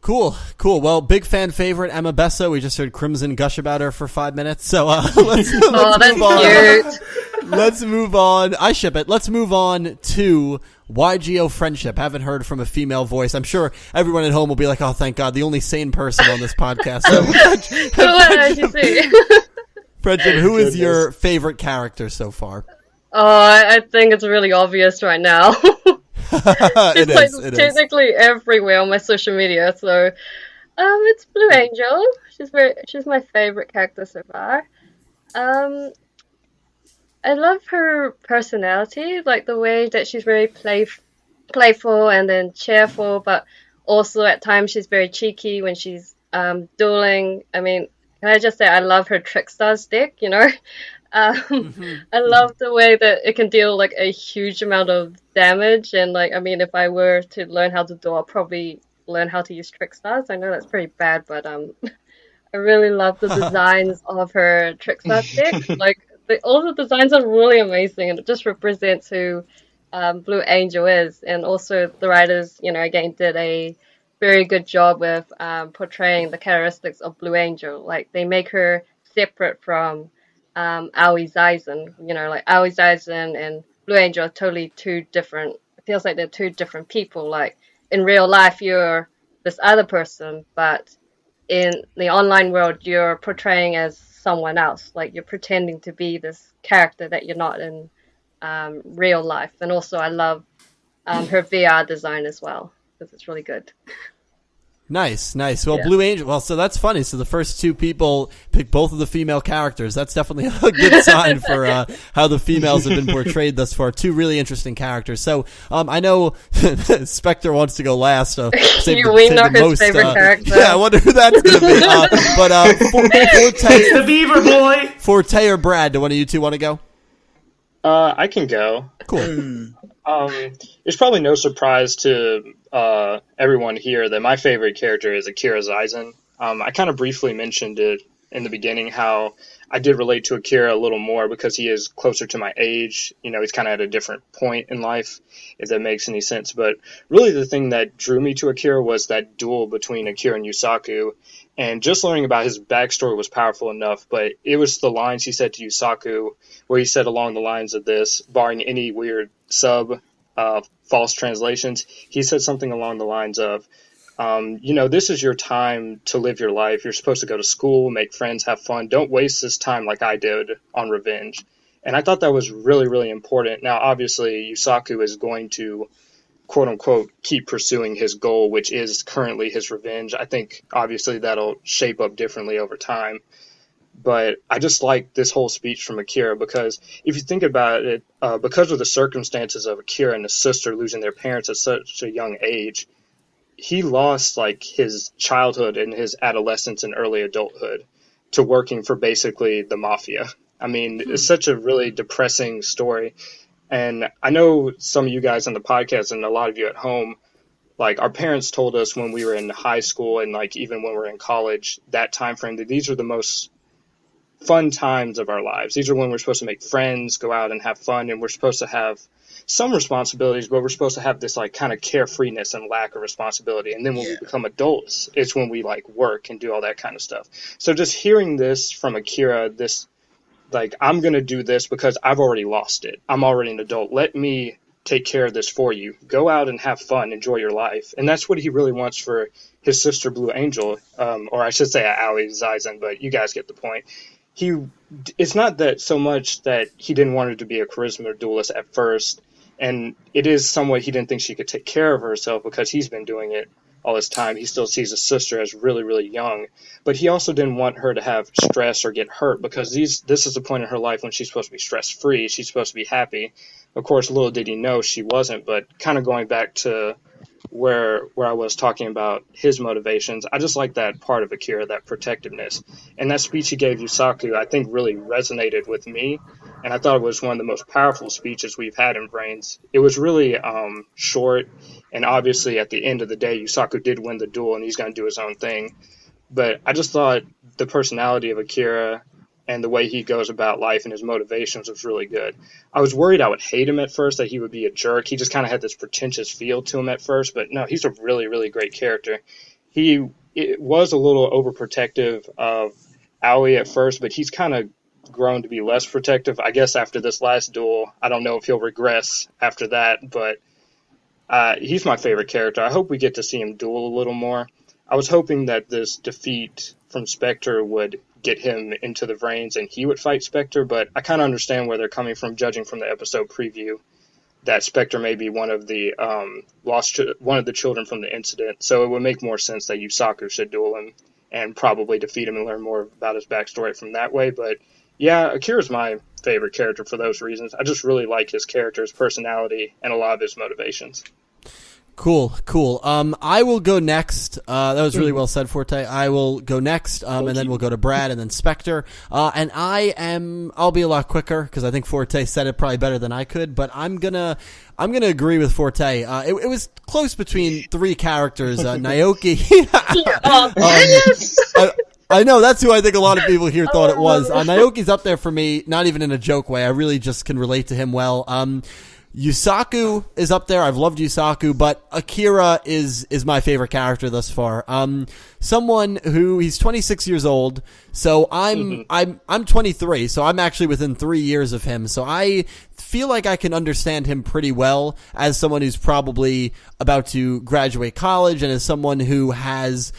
Cool. Well, big fan favorite, Emma Bessa. We just heard Crimson gush about her for 5 minutes. So let's move on. Cute. Let's move on. I ship it. Let's move on to Yugioh friendship. Haven't heard from a female voice. I'm sure everyone at home will be like, oh, thank God, the only sane person on this podcast. Friendship, who is your favorite character so far? Oh, I think it's really obvious right now. It is. Technically everywhere on my social media. So, it's Blue Angel. She's my favorite character so far. I love her personality, like the way that she's very playful and then cheerful, but also at times she's very cheeky when she's dueling. I mean, can I just say I love her Trickstar's deck, you know? I love the way that it can deal like a huge amount of damage, and like, I mean, if I were to learn how to duel, I'll probably learn how to use Trickstars. I know that's pretty bad, but I really love the designs of her Trickstar deck. Like, all the designs are really amazing, and it just represents who Blue Angel is. And also, the writers, again, did a very good job with portraying the characteristics of Blue Angel. Like, they make her separate from Aoi Zaizen. Like, Aoi Zaizen and Blue Angel are totally two different. It feels like they're two different people. Like, in real life, you're this other person, but in the online world, you're portraying as someone else. Like, you're pretending to be this character that you're not in real life. And also, I love her VR design as well, because it's really good. Nice. Well, Blue Angel. Well, so that's funny. So the first two people picked both of the female characters. That's definitely a good sign for how the females have been portrayed thus far. Two really interesting characters. So I know Spectre wants to go last. We know his favorite character. Yeah, I wonder who that's going to be. Forte, It's the Beaver Boy. Forte or Brad? Do one of you two want to go? I can go. Cool. It's probably no surprise to everyone here that my favorite character is Akira Zaizen. I kind of briefly mentioned it in the beginning, how I did relate to Akira a little more because he is closer to my age. He's kind of at a different point in life, if that makes any sense. But really the thing that drew me to Akira was that duel between Akira and Yusaku. And just learning about his backstory was powerful enough, but it was the lines he said to Yusaku, where he said along the lines of this, barring any weird false translations, he said something along the lines of, this is your time to live your life. You're supposed to go to school, make friends, have fun. Don't waste this time like I did on revenge. And I thought that was really, really important. Now, obviously, Yusaku is going to, quote unquote, keep pursuing his goal, which is currently his revenge. I think, obviously, that'll shape up differently over time. But I just like this whole speech from Akira because if you think about it, because of the circumstances of Akira and his sister losing their parents at such a young age, he lost like his childhood and his adolescence and early adulthood to working for basically the mafia. I mean, it's such a really depressing story. And I know some of you guys on the podcast and a lot of you at home, like our parents told us when we were in high school and like even when we were in college, that time frame, that these are the most fun times of our lives. These are when we're supposed to make friends, go out and have fun, and we're supposed to have some responsibilities, but we're supposed to have this like kind of carefreeness and lack of responsibility. And then when we become adults, it's when we like work and do all that kind of stuff. So just hearing this from Akira, this like, I'm going to do this because I've already lost it. I'm already an adult. Let me take care of this for you. Go out and have fun, enjoy your life. And that's what he really wants for his sister Blue Angel, or I should say Aoi Zaizen, but you guys get the point. It's not that so much that he didn't want her to be a charisma duelist at first, and it is somewhat he didn't think she could take care of herself because he's been doing it all this time. He still sees his sister as really, really young, but he also didn't want her to have stress or get hurt because this is the point in her life when she's supposed to be stress-free. She's supposed to be happy. Of course, little did he know she wasn't, but kind of going back to where I was talking about his motivations, I just like that part of Akira, that protectiveness. And that speech he gave Yusaku, I think really resonated with me, and I thought it was one of the most powerful speeches we've had in VRains. It was really short, and obviously at the end of the day, Yusaku did win the duel, and he's going to do his own thing. But I just thought the personality of Akira and the way he goes about life and his motivations was really good. I was worried I would hate him at first, that he would be a jerk. He just kind of had this pretentious feel to him at first, but no, he's a really, really great character. It was a little overprotective of Aoi at first, but he's kind of grown to be less protective. I guess after this last duel, I don't know if he'll regress after that, but he's my favorite character. I hope we get to see him duel a little more. I was hoping that this defeat from Spectre would get him into the VRains and he would fight Spectre, but I kind of understand where they're coming from, judging from the episode preview, that Spectre may be one of the children from the incident, so it would make more sense that Yusaku should duel him and probably defeat him and learn more about his backstory from that way. But yeah, Akira's my favorite character for those reasons. I just really like his character, his personality, and a lot of his motivations. Cool. I will go next. That was really well said, Forte. I will go next, and then we'll go to Brad and then Spectre. And I'll be a lot quicker because I think Forte said it probably better than I could, but I'm gonna agree with Forte. It was close between three characters, Naoki. I know, that's who I think a lot of people here thought it was. Naoki's up there for me, not even in a joke way. I really just can relate to him well. Yusaku is up there. I've loved Yusaku, but Akira is my favorite character thus far. Someone who, he's 26 years old, so I'm 23, so I'm actually within 3 years of him. So I feel like I can understand him pretty well as someone who's probably about to graduate college and as someone who has,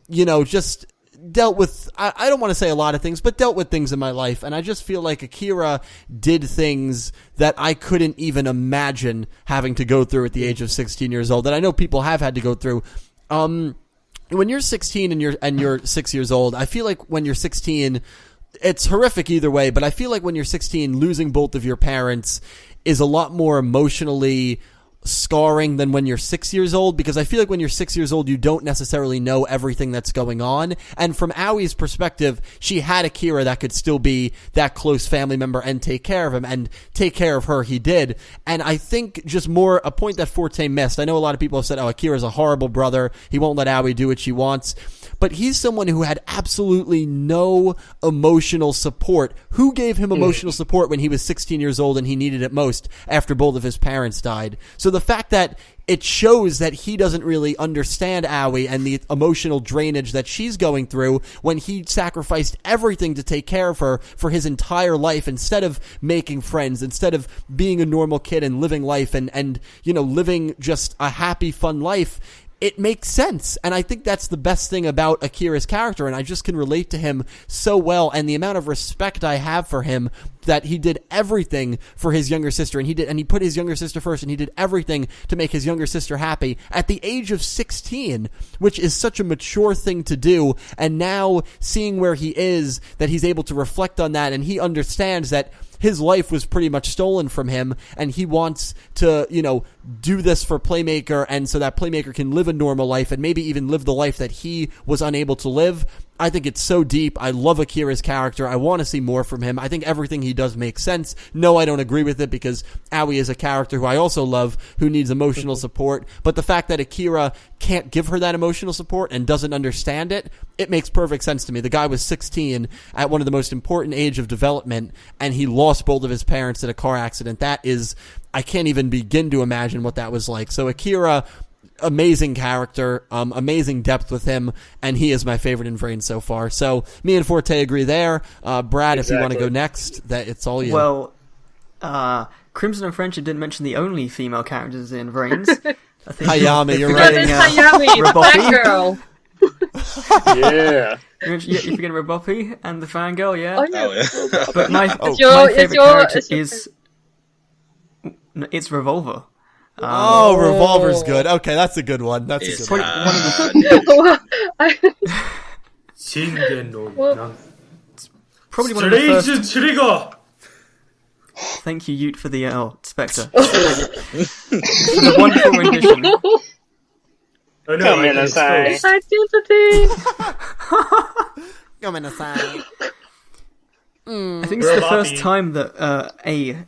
just dealt with, I don't want to say a lot of things, but dealt with things in my life. And I just feel like Akira did things that I couldn't even imagine having to go through at the age of 16 years old, that I know people have had to go through. When you're 16 and you're 6 years old, I feel like when you're 16, it's horrific either way, but I feel like when you're 16, losing both of your parents is a lot more emotionally scarring than when you're 6 years old, because I feel like when you're 6 years old, you don't necessarily know everything that's going on. And from Aoi's perspective, she had Akira that could still be that close family member and take care of him, and take care of her he did. And I think just more a point that Forte missed. I know a lot of people have said, Akira's a horrible brother. He won't let Aoi do what she wants. But he's someone who had absolutely no emotional support. Who gave him emotional support when he was 16 years old and he needed it most after both of his parents died? So the fact that it shows that he doesn't really understand Aoi and the emotional drainage that she's going through when he sacrificed everything to take care of her for his entire life, instead of making friends, instead of being a normal kid and living life and living just a happy, fun life. It makes sense, and I think that's the best thing about Akira's character, and I just can relate to him so well, and the amount of respect I have for him, that he did everything for his younger sister, and he put his younger sister first, and he did everything to make his younger sister happy at the age of 16, which is such a mature thing to do. And now seeing where he is, that he's able to reflect on that, and he understands that his life was pretty much stolen from him, and he wants to, do this for Playmaker, and so that Playmaker can live a normal life and maybe even live the life that he was unable to live. I think it's so deep. I love Akira's character. I want to see more from him. I think everything he does makes sense. No, I don't agree with it, because Aoi is a character who I also love, who needs emotional support. But the fact that Akira can't give her that emotional support and doesn't understand it, it makes perfect sense to me. The guy was 16 at one of the most important age of development, and he lost both of his parents in a car accident. That is, I can't even begin to imagine what that was like. So Akira, amazing character, amazing depth with him, and he is my favorite in VRains so far. So me and Forte agree there. Brad, if you want to go next, it's all you. Well, Crimson and Friendship didn't mention the only female characters in VRains. I think Hayami, you're right. Hayami, that girl. Yeah. You're forgetting Robopi and the fangirl, yeah? Oh, yeah. But my favorite character is... It's Revolver. Revolver's good. Okay, that's a good one. That's a good one. Probably one of the first... Thank you, Ute, for the Spectre. For the wonderful rendition. Oh, no, come in aside. Come in aside. I think it's the first time that a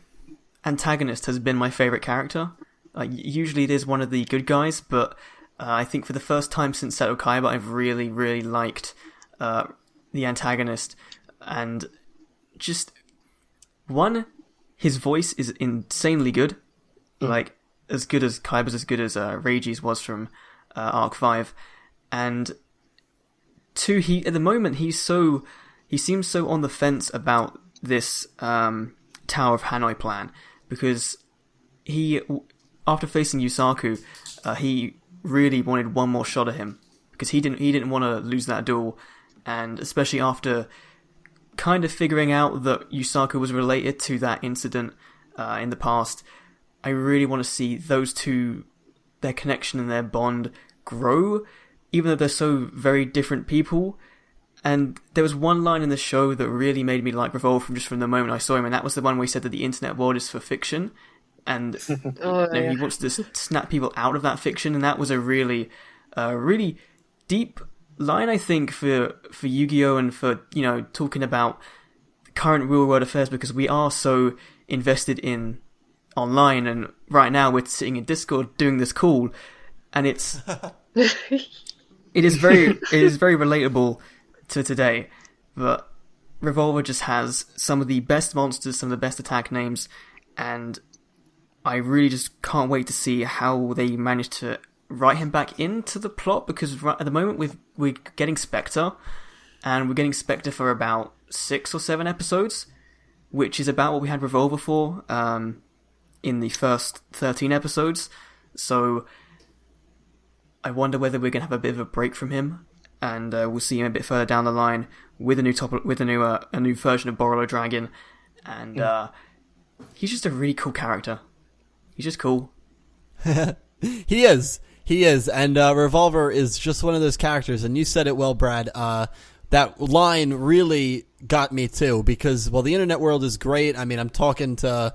antagonist has been my favorite character. Usually it is one of the good guys, but I think for the first time since Seto Kaiba, I've really, really liked the antagonist. And just, his voice is insanely good. Like, as good as Kaiba's, as good as Reiji's was from Arc 5. And two, at the moment, he seems so on the fence about this Tower of Hanoi plan, because after facing Yusaku, he really wanted one more shot at him, because he didn't want to lose that duel, and especially after kind of figuring out that Yusaku was related to that incident in the past. I really want to see those two, their connection and their bond grow, even though they're so very different people. And there was one line in the show that really made me like Revolver from the moment I saw him, and that was the one where he said that the internet world is for fiction, and he wants to snap people out of that fiction, and that was a really deep line, I think, for Yu-Gi-Oh! And for, talking about current real world affairs, because we are so invested in online, and right now we're sitting in Discord doing this call, and it is very relatable to today, but Revolver just has some of the best monsters, some of the best attack names, and I really just can't wait to see how they manage to write him back into the plot, because right at the moment we're getting Spectre, and we're getting Spectre for about 6 or 7 episodes, which is about what we had Revolver for in the first 13 episodes. So I wonder whether we're going to have a bit of a break from him, and we'll see him a bit further down the line with a new new version of Borrello Dragon, and he's just a really cool character. He's just cool. He is, and Revolver is just one of those characters, and you said it well, Brad. That line really got me too, because while the internet world is great, I mean, I'm talking to,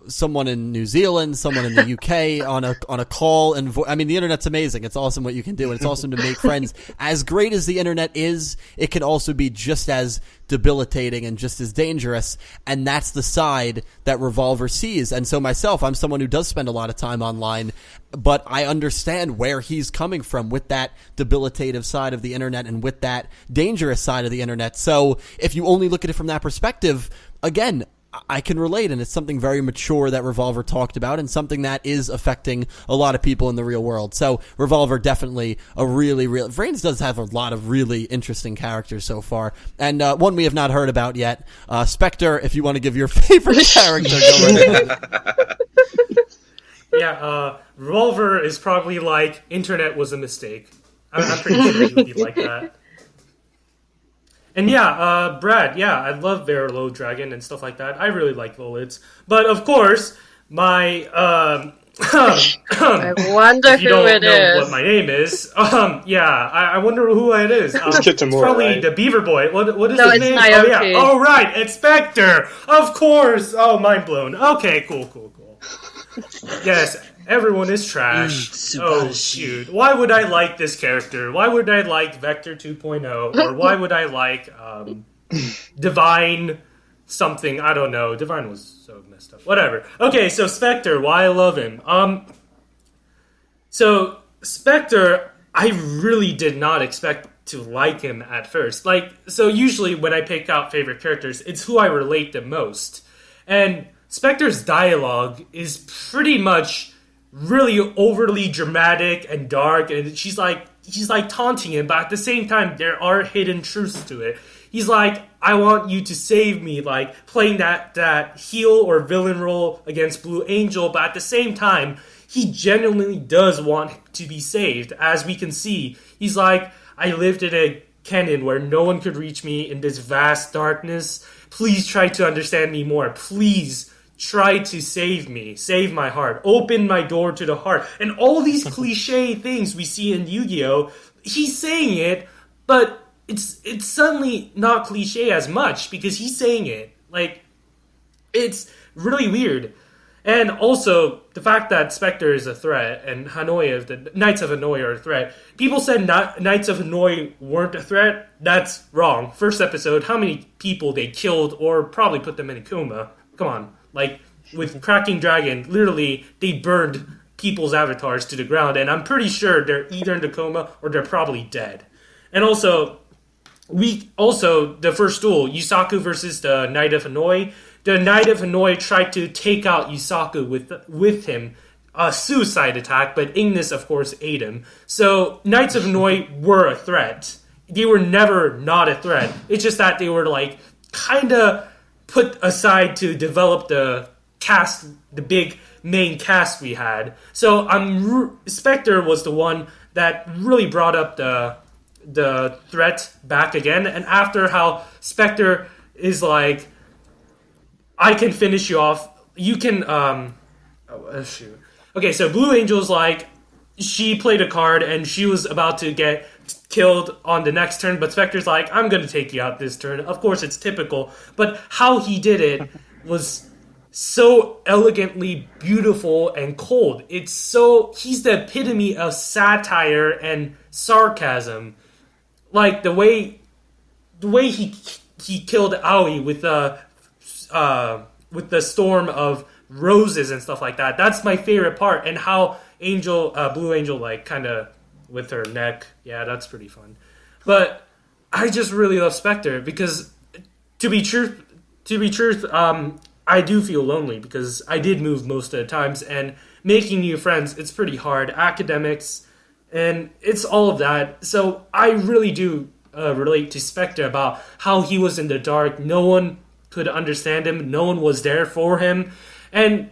someone in New Zealand, someone in the UK on a call, and I mean, the internet's amazing. It's awesome what you can do, and it's awesome to make friends. As great as the internet is, it can also be just as debilitating and just as dangerous, and that's the side that Revolver sees. And so myself, I'm someone who does spend a lot of time online, but I understand where he's coming from with that debilitative side of the internet and with that dangerous side of the internet. So if you only look at it from that perspective, again, I can relate, and it's something very mature that Revolver talked about, and something that is affecting a lot of people in the real world. So Revolver, definitely a really VRains does have a lot of really interesting characters so far, and one we have not heard about yet, Spectre. If you want to give your favorite character, go right ahead. Yeah, Revolver is probably like internet was a mistake. I'm pretty sure he would be like that. And yeah, Brad, yeah, I love Borrello Dragon and stuff like that. I really like Volits. But of course, my I wonder who it is. What my name is. I wonder who it is. It's probably right? The Beaver Boy. What is his name? Naoki. Oh yeah. Oh right, it's Spectre. Of course. Oh, mind blown. Okay, cool. Yes, everyone is trash. Oh shoot. Why would I like this character? Why would I like Vector 2.0? Or why would I like Divine something? I don't know. Divine was so messed up. Whatever. Okay, so Spectre, why I love him. So Spectre, I really did not expect to like him at first. So usually when I pick out favorite characters, it's who I relate the most. And Spectre's dialogue is pretty much really overly dramatic and dark, and she's like taunting him, but at the same time there are hidden truths to it. He's like, I want you to save me, like playing that heel or villain role against Blue Angel, but at the same time he genuinely does want to be saved. As we can see, he's like, I lived in a canyon where no one could reach me in this vast darkness. Please try to understand me more. Please try to save me, save my heart, open my door to the heart. And all these cliche things we see in Yu-Gi-Oh, he's saying it, but it's suddenly not cliche as much because he's saying it. Like, it's really weird. And also, the fact that Spectre is a threat and the Knights of Hanoi are a threat. People said Knights of Hanoi weren't a threat. That's wrong. First episode, how many people they killed or probably put them in a coma? Come on. Like, with Cracking Dragon, literally, they burned people's avatars to the ground, and I'm pretty sure they're either in the coma or they're probably dead. And also, the first duel, Yusaku versus the Knight of Hanoi. The Knight of Hanoi tried to take out Yusaku with him, a suicide attack, but Ignis, of course, ate him. So, Knights of Hanoi were a threat. They were never not a threat. It's just that they were, like, kind of put aside to develop the cast, the big main cast we had. So Spectre was the one that really brought up the threat back again. And after how Spectre is like, I can finish you off. You can shoot. Okay, so Blue Angel's like, she played a card and she was about to get killed on the next turn, but Spectre's like, I'm going to take you out this turn. Of course, it's typical, but how he did it was so elegantly beautiful and cold. He's the epitome of satire and sarcasm. Like, the way he killed Aoi with the storm of roses and stuff like that. That's my favorite part, and how Blue Angel, like, kind of with her neck. Yeah, that's pretty fun. But I just really love Spectre because, to be truth, I do feel lonely because I did move most of the times, and making new friends, it's pretty hard. Academics, and it's all of that. So I really do relate to Spectre about how he was in the dark. No one could understand him. No one was there for him, and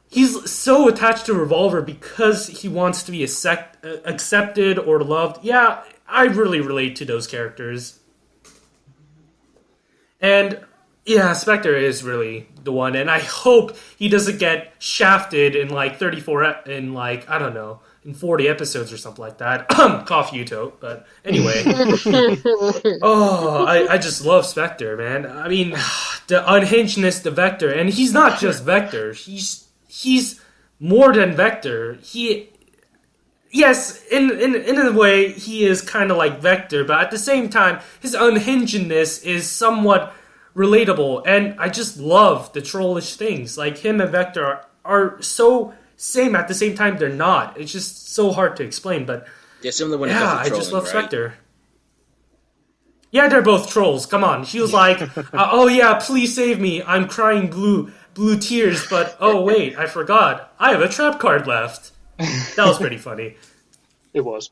he's so attached to Revolver because he wants to be accepted or loved. Yeah, I really relate to those characters. And yeah, Spectre is really the one, and I hope he doesn't get shafted in like 34, in like, I don't know, in 40 episodes or something like that. Cough Yuto, but anyway. I just love Spectre, man. I mean, the unhingedness, the Vector, and he's not just Vector. He's more than Vector. Yes, in a way, he is kind of like Vector, but at the same time, his unhingedness is somewhat relatable, and I just love the trollish things. Like, him and Vector are so same at the same time they're not. It's just so hard to explain, but They're similar when it yeah, comes to I trolling, just love right? Spectre. Yeah, they're both trolls. Come on. She was like, oh yeah, please save me. I'm crying blue tears, but oh wait, I forgot. I have a trap card left. That was pretty funny. It was.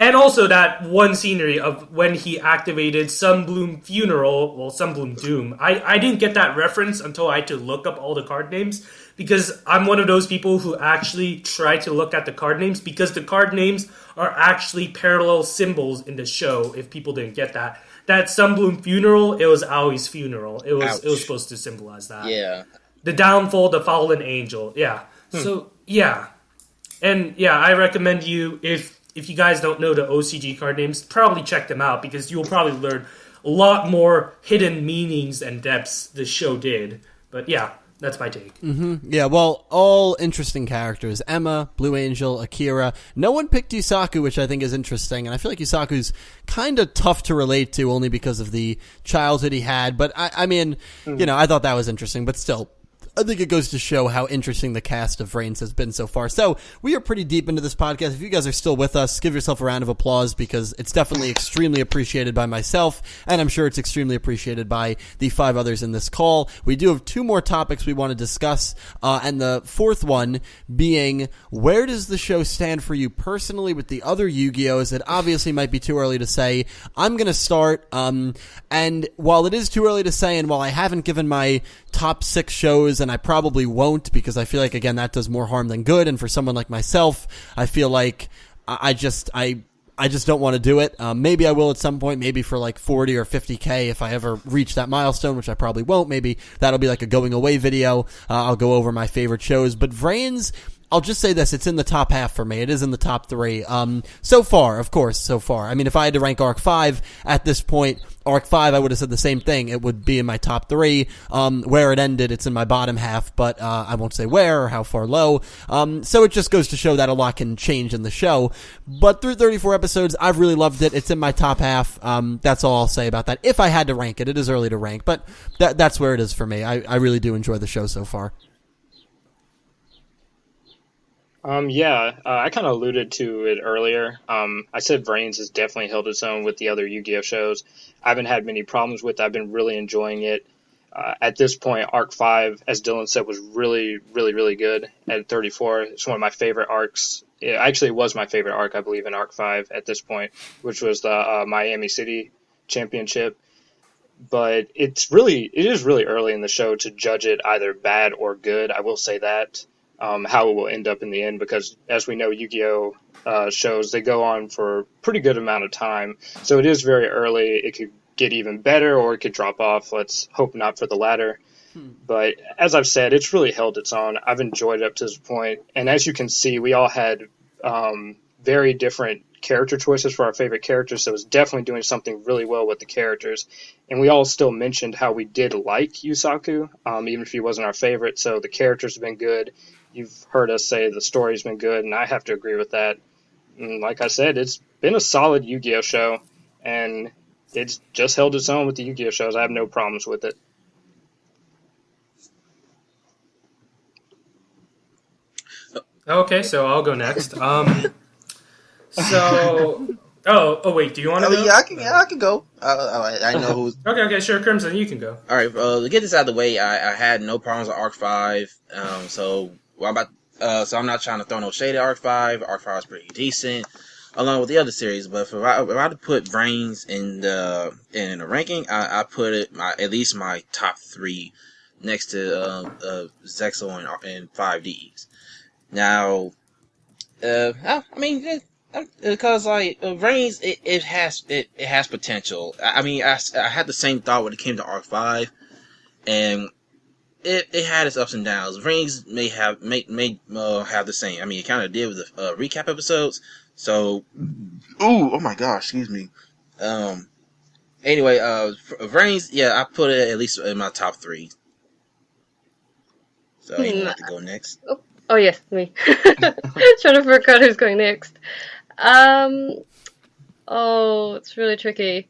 And also that one scenery of when he activated Sunbloom Sunbloom Doom. I didn't get that reference until I had to look up all the card names, because I'm one of those people who actually try to look at the card names, because the card names are actually parallel symbols in the show, if people didn't get that. That Sunbloom Funeral, it was Aoi's funeral. It was supposed to symbolize that. Yeah. The downfall, the fallen angel. Yeah. So, yeah. And yeah, I recommend you, if you guys don't know the OCG card names, probably check them out, because you'll probably learn a lot more hidden meanings and depths the show did. But yeah, that's my take. Mm-hmm. Yeah, well, all interesting characters. Emma, Blue Angel, Akira. No one picked Yusaku, which I think is interesting, and I feel like Yusaku's kind of tough to relate to only because of the childhood he had. But I mean, you know, I thought that was interesting, but still, I think it goes to show how interesting the cast of VRains has been so far. So we are pretty deep into this podcast. If you guys are still with us, give yourself a round of applause, because it's definitely extremely appreciated by myself, and I'm sure it's extremely appreciated by the 5 others in this call. We do have 2 more topics we want to discuss, and the 4th one being, where does the show stand for you personally with the other Yu-Gi-Ohs? It obviously might be too early to say. I'm going to start, and while it is too early to say, and while I haven't given my top 6 shows, and I probably won't, because I feel like, again, that does more harm than good, and for someone like myself, I feel like I just don't want to do it. Maybe I will at some point, maybe for like 40 or 50K if I ever reach that milestone, which I probably won't. Maybe that'll be like a going away video. I'll go over my favorite shows, but VRains, I'll just say this, it's in the top half for me. It is in the top 3. So far, of course, so far. I mean, if I had to rank Arc 5 at this point, Arc 5, I would have said the same thing. It would be in my top 3. Where it ended, it's in my bottom half, but I won't say where or how far low. So it just goes to show that a lot can change in the show. But through 34 episodes, I've really loved it. It's in my top half. That's all I'll say about that. If I had to rank it, it is early to rank, but that's where it is for me. I really do enjoy the show so far. I kind of alluded to it earlier. I said VRains has definitely held its own with the other Yu-Gi-Oh shows. I haven't had many problems with it. I've been really enjoying it. At this point, Arc 5, as Dylan said, was really, really, really good at 34. It's one of my favorite arcs. It was my favorite arc, I believe, in Arc 5 at this point, which was the Miami City Championship. But it is really early in the show to judge it either bad or good. I will say that. How it will end up in the end, because as we know, Yu-Gi-Oh shows, they go on for a pretty good amount of time. So it is very early. It could get even better, or it could drop off. Let's hope not for the latter. But as I've said, it's really held its own. I've enjoyed it up to this point. And as you can see, we all had very different character choices for our favorite characters, so it's definitely doing something really well with the characters. And we all still mentioned how we did like Yusaku, even if he wasn't our favorite. So the characters have been good. You've heard us say the story's been good, and I have to agree with that. And like I said, it's been a solid Yu-Gi-Oh show, and it's just held its own with the Yu-Gi-Oh shows. I have no problems with it. Okay, so I'll go next. So Oh, wait. Do you want to go? Yeah, I can go. I know who's. Okay, sure, Crimson, you can go. All right, to get this out of the way, I had no problems with Arc 5. So I'm not trying to throw no shade at Arc 5. Arc 5 is pretty decent, along with the other series. But if I had to put VRains in the ranking, I put it at least my top 3 next to Zexo and 5Ds. Now, I mean, because like VRains, it has potential. I mean, I had the same thought when it came to Arc 5, and it had its ups and downs. VRains may have the same. I mean, it kind of did with the recap episodes. So, oh my gosh, excuse me. Anyway, VRains, yeah, I put it at least in my top 3. So you have to go next. Oh yes, me. Trying to figure out who's going next. Oh, it's really tricky.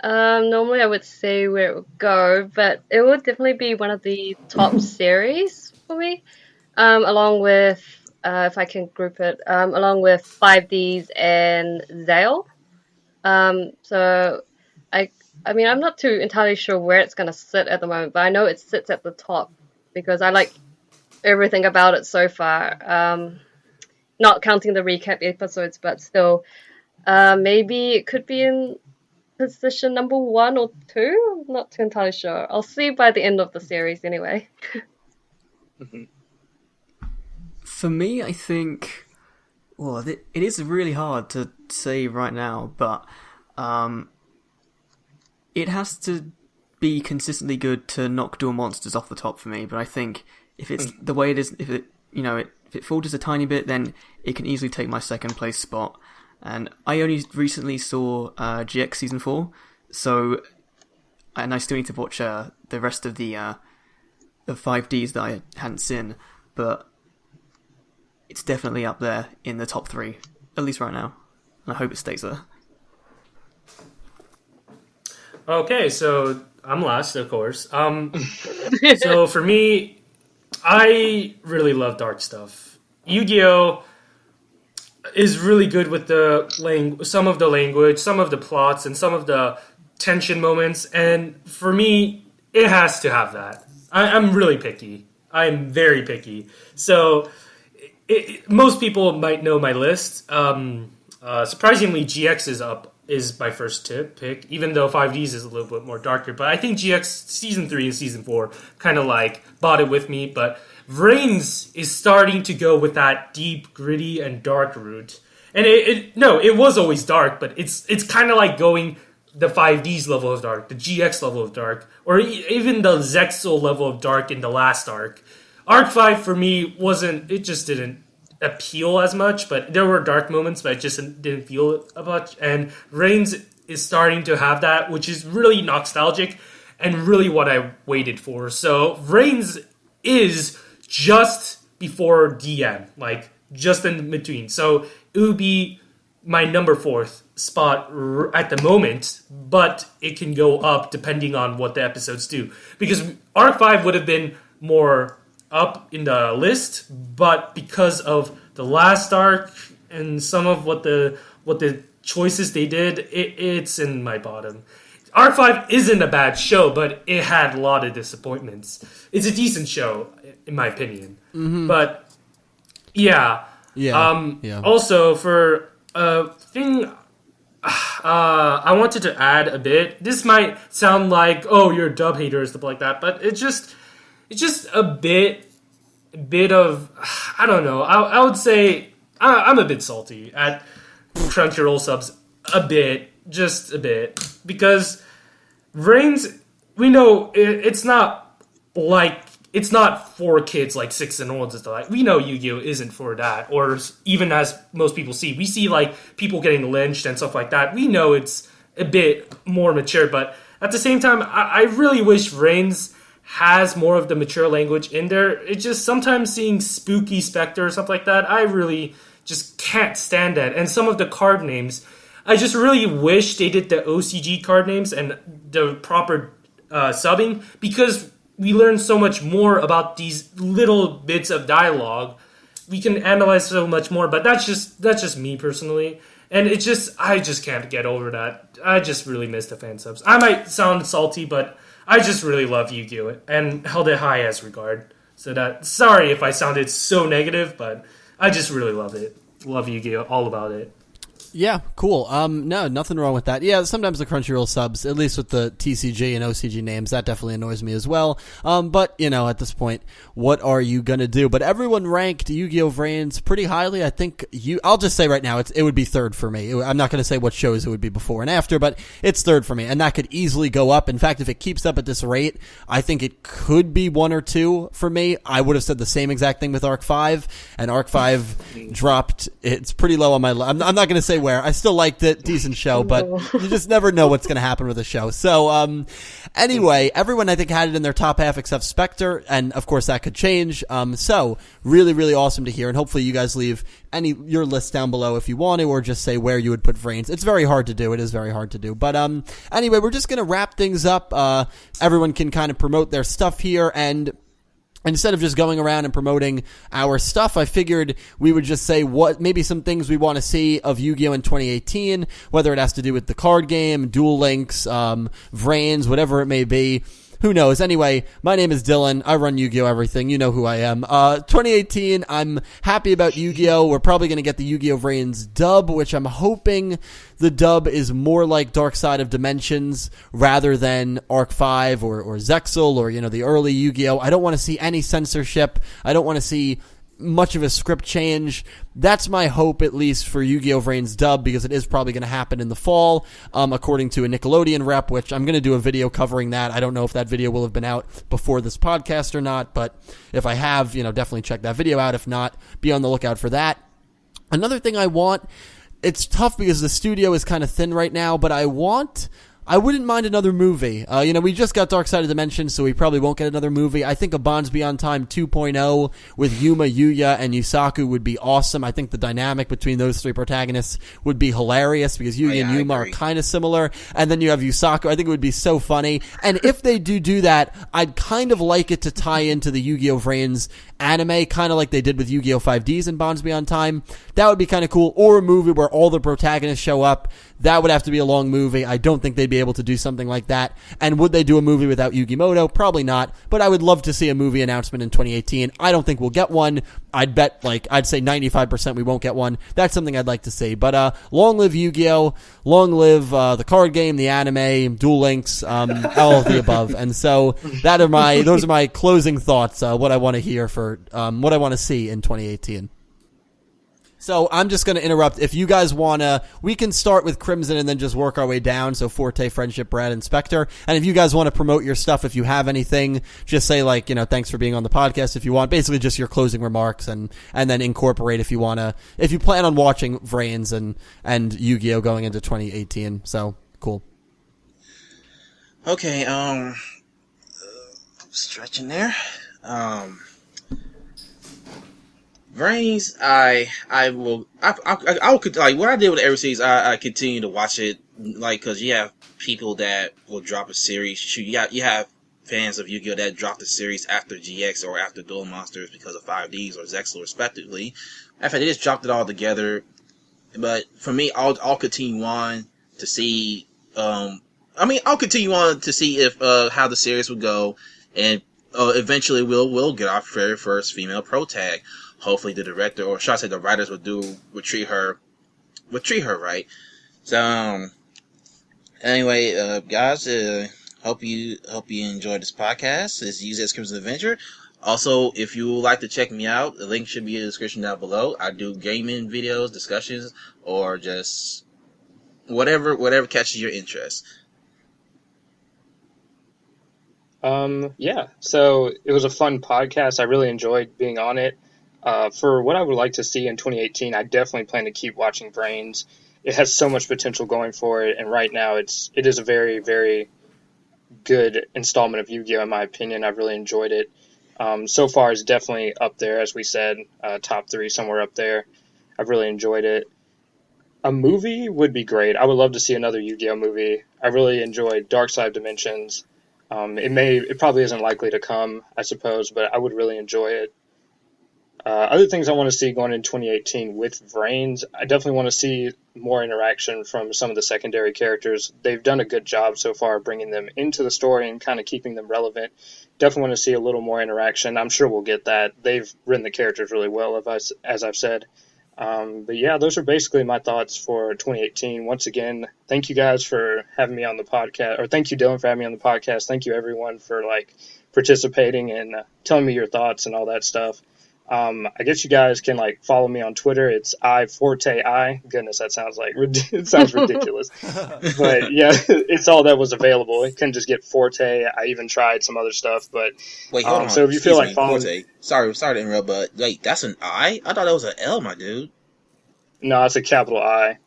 Normally I would say where it would go, but it would definitely be one of the top series for me. Along with, if I can group it, along with 5Ds and Zale. So I mean, I'm not too entirely sure where it's gonna sit at the moment, but I know it sits at the top because I like everything about it so far. Not counting the recap episodes, but still, maybe it could be in position number 1 or 2. I'm not too entirely sure. I'll see by the end of the series anyway. For me, I think, well, it is really hard to say right now, but it has to be consistently good to knock Duel Monsters off the top for me. But I think if it's the way it is, if it falters a tiny bit, then it can easily take my second place spot. And I only recently saw GX Season 4, and I still need to watch the rest of the 5Ds that I hadn't seen, but it's definitely up there in the top 3, at least right now. And I hope it stays there. Okay, so I'm last, of course. So for me, I really love dark stuff. Yu-Gi-Oh! Is really good with some of the language, some of the plots, and some of the tension moments. And for me, it has to have that. I'm really picky. I'm very picky. So most people might know my list. Surprisingly, GX is my first pick, even though 5Ds is a little bit more darker. But I think GX Season 3 and Season 4 kind of like bought it with me. But VRains is starting to go with that deep, gritty, and dark route. And it was always dark, but it's kind of like going the 5Ds level of dark, the GX level of dark, or even the Zexal level of dark in the last arc. Arc 5 for me just didn't appeal as much, but there were dark moments, but I just didn't feel it a much. And VRains is starting to have that, which is really nostalgic and really what I waited for. So VRains is just before DM, like just in between. So it would be my number 4th spot at the moment, but it can go up depending on what the episodes do. Because Arc 5 would have been more up in the list, but because of the last arc and some of what the choices they did, it's in my bottom. Arc 5 isn't a bad show, but it had a lot of disappointments. It's a decent show, in my opinion. Mm-hmm. But, yeah. Also, for a thing I wanted to add a bit. This might sound like, oh, you're a dub hater or stuff like that, but it's just a bit of, I don't know. I would say I'm a bit salty at Crunchyroll subs just a bit, because VRains, we know it's not for kids like 6 and olds and stuff. Like, we know Yu-Gi-Oh! Isn't for that, or even as most people see. We see like people getting lynched and stuff like that. We know it's a bit more mature, but at the same time, I really wish VRains has more of the mature language in there. It's just sometimes seeing spooky Spectre or something like that, I really just can't stand that. And some of the card names, I just really wish they did the OCG card names and the proper subbing, because we learn so much more about these little bits of dialogue. We can analyze so much more, but that's just me personally. And I just can't get over that. I just really miss the fan subs. I might sound salty, but I just really love Yu-Gi-Oh! And held it high as regard. Sorry if I sounded so negative, but I just really love it. Love Yu-Gi-Oh! All about it. Yeah, cool. No, nothing wrong with that. Yeah, sometimes the Crunchyroll subs, at least with the TCG and OCG names, that definitely annoys me as well. But, at this point, what are you gonna do? But everyone ranked Yu-Gi-Oh! VRains pretty highly. I think I'll just say right now, it would be third for me. I'm not gonna say what shows it would be before and after, but it's third for me. And that could easily go up. In fact, if it keeps up at this rate, I think it could be 1 or 2 for me. I would have said the same exact thing with Arc 5, and Arc 5 dropped. It's pretty low on my list. I'm not gonna say where. I still liked it, decent show, but you just never know what's going to happen with a show. So, anyway, everyone I think had it in their top half except Spectre, and of course that could change. So really, really awesome to hear, and hopefully you guys leave your list down below if you want to, or just say where you would put VRains. It's very hard to do. It is very hard to do. But anyway, we're just going to wrap things up. Everyone can kind of promote their stuff here, and instead of just going around and promoting our stuff, I figured we would just say maybe some things we want to see of Yu-Gi-Oh! In 2018, whether it has to do with the card game, Duel Links, VRains, whatever it may be. Who knows? Anyway, my name is Dylan. I run Yu-Gi-Oh! Everything. You know who I am. 2018, I'm happy about Yu-Gi-Oh! We're probably going to get the Yu-Gi-Oh! VRains dub, which I'm hoping the dub is more like Dark Side of Dimensions rather than Arc 5 or Zexal or, the early Yu-Gi-Oh! I don't want to see any censorship. I don't want to see much of a script change. That's my hope, at least, for Yu-Gi-Oh! VRains dub, because it is probably going to happen in the fall, according to a Nickelodeon rep, which I'm going to do a video covering that. I don't know if that video will have been out before this podcast or not, but if I have, definitely check that video out. If not, be on the lookout for that. Another thing I want, it's tough because the studio is kind of thin right now, but I wouldn't mind another movie. We just got Dark Side of Dimension, so we probably won't get another movie. I think a Bonds Beyond Time 2.0 with Yuma, Yuya, and Yusaku would be awesome. I think the dynamic between those 3 protagonists would be hilarious because Yuya and Yuma are kind of similar. And then you have Yusaku. I think it would be so funny. And if they do that, I'd kind of like it to tie into the Yu-Gi-Oh! VRains anime, kind of like they did with Yu-Gi-Oh! 5Ds and Bonds Beyond Time. That would be kind of cool. Or a movie where all the protagonists show up. That would have to be a long movie. I don't think they'd be able to do something like that. And would they do a movie without Yugi Moto? Probably not. But I would love to see a movie announcement in 2018. I don't think we'll get one. I'd say 95% we won't get one. That's something I'd like to see. But long live Yu-Gi-Oh! Long live the card game, the anime, Duel Links, all of the above. And so those are my closing thoughts. What I want to hear for what I want to see in 2018. So I'm just going to interrupt. If you guys want to, we can start with Crimson and then just work our way down. So Forte, Friendship, Brad, and Spectre. And if you guys want to promote your stuff, if you have anything, just say thanks for being on the podcast if you want. Basically just your closing remarks and then incorporate if you want to, if you plan on watching VRains and Yu-Gi-Oh! Going into 2018. So cool. Okay, stretching there. VRains, I will what I did with every series, I continue to watch it, cause you have people that will drop a series. You have fans of Yu-Gi-Oh! That drop the series after GX or after Duel Monsters because of 5Ds or Zexal respectively. In fact, they just dropped it all together. But for me, I'll continue on to see, I'll continue on to see if, how the series will go, and, eventually we'll get our very first female pro tag. Hopefully the director, or should I say the writers, would treat her right. So, anyway, guys, hope you enjoyed this podcast. It's UZX Crimson Avenger. Also, if you would like to check me out, the link should be in the description down below. I do gaming videos, discussions, or just whatever catches your interest. Yeah, so it was a fun podcast. I really enjoyed being on it. For what I would like to see in 2018, I definitely plan to keep watching VRains. It has so much potential going for it, and right now it is a very, very good installment of Yu-Gi-Oh! In my opinion. I've really enjoyed it. So far, it's definitely up there, as we said, top 3, somewhere up there. I've really enjoyed it. A movie would be great. I would love to see another Yu-Gi-Oh! Movie. I really enjoyed Dark Side of Dimensions. It probably isn't likely to come, I suppose, but I would really enjoy it. Other things I want to see going in 2018 with VRains, I definitely want to see more interaction from some of the secondary characters. They've done a good job so far bringing them into the story and kind of keeping them relevant. Definitely want to see a little more interaction. I'm sure we'll get that. They've written the characters really well, as I've said. But yeah, those are basically my thoughts for 2018. Once again, thank you guys for having me on the podcast, or thank you, Dylan, for having me on the podcast. Thank you, everyone, for participating and telling me your thoughts and all that stuff. I guess you guys can follow me on Twitter. It's Forte. Goodness, that sounds it sounds ridiculous. But yeah, it's all that was available. You couldn't just get Forte. I even tried some other stuff, but wait, hold on. So if you feel like following, Forte. Sorry to interrupt, but wait, that's an I? I thought that was an L, my dude. No, it's a capital I.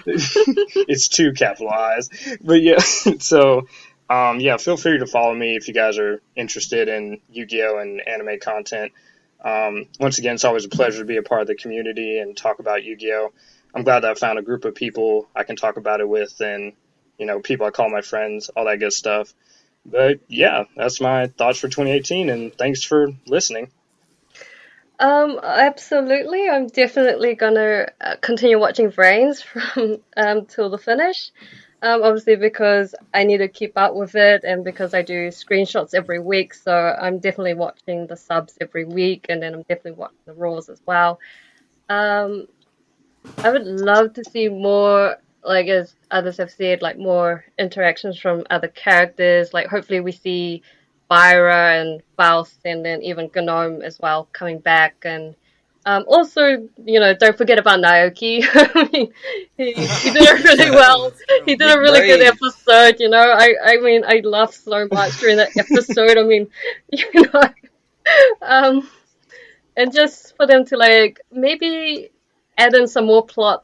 It's 2 capital I's. But yeah, so. Yeah, feel free to follow me if you guys are interested in Yu-Gi-Oh! And anime content. Once again, it's always a pleasure to be a part of the community and talk about Yu-Gi-Oh! I'm glad that I found a group of people I can talk about it with and, people I call my friends, all that good stuff. But yeah, that's my thoughts for 2018, and thanks for listening. Absolutely. I'm definitely gonna continue watching VRains from till the finish. Obviously because I need to keep up with it and because I do screenshots every week, so I'm definitely watching the subs every week, and then I'm definitely watching the Raws as well. I would love to see more, as others have said, more interactions from other characters. Hopefully we see Byra and Faust and then even Gnome as well coming back, and also, don't forget about Naoki. I mean, he did it really well. He did a really good episode, I laughed so much during that episode. I mean, and just for them to, maybe add in some more plot,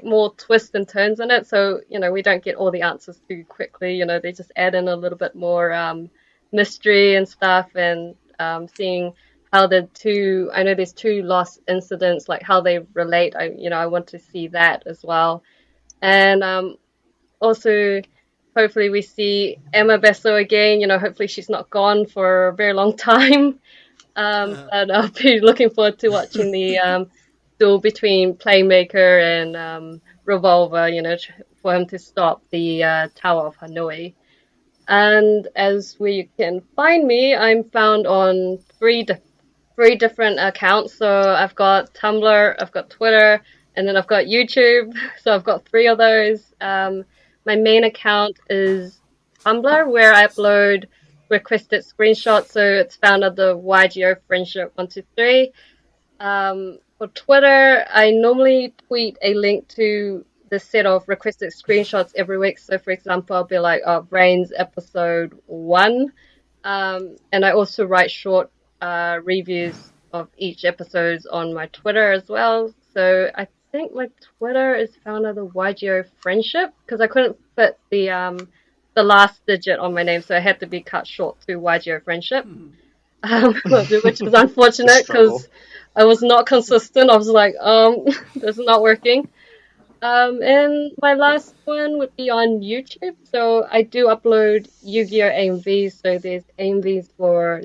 more twists and turns in it, so, we don't get all the answers too quickly. They just add in a little bit more mystery and stuff, and seeing how I know there's 2 lost incidents, how they relate. I want to see that as well. And also, hopefully we see Emma Besso again. Hopefully she's not gone for a very long time. And I'll be looking forward to watching the duel between Playmaker and Revolver, for him to stop the Tower of Hanoi. And as we can find me, I'm found on 3 different accounts. So I've got Tumblr, I've got Twitter, and then I've got YouTube. So I've got 3 of those. My main account is Tumblr, where I upload requested screenshots. So it's found at the YGO Friendship 123. For Twitter, I normally tweet a link to the set of requested screenshots every week. So for example, I'll be VRains episode 1. And I also write short reviews of each episode on my Twitter as well. So I think my Twitter is found under YGO Friendship because I couldn't fit the last digit on my name, so it had to be cut short to YGO Friendship, which is unfortunate because I was not consistent. I was this is not working. And my last one would be on YouTube. So I do upload Yu-Gi-Oh! AMVs. So there's AMVs for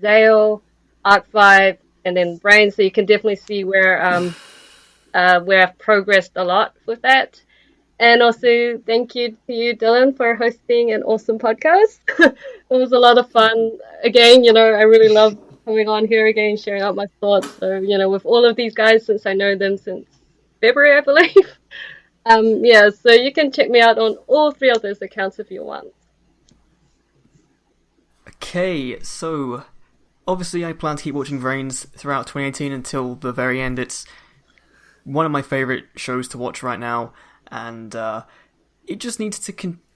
Zale, Arc 5, and then Brain, so you can definitely see where I've progressed a lot with that. And also thank you to you, Dylan, for hosting an awesome podcast. It was a lot of fun. Again, I really love coming on here again, sharing out my thoughts. So, with all of these guys, since I know them since February, I believe. So you can check me out on all 3 of those accounts if you want. Okay, so obviously I plan to keep watching VRains throughout 2018 until the very end. It's one of my favourite shows to watch right now, and it just needs to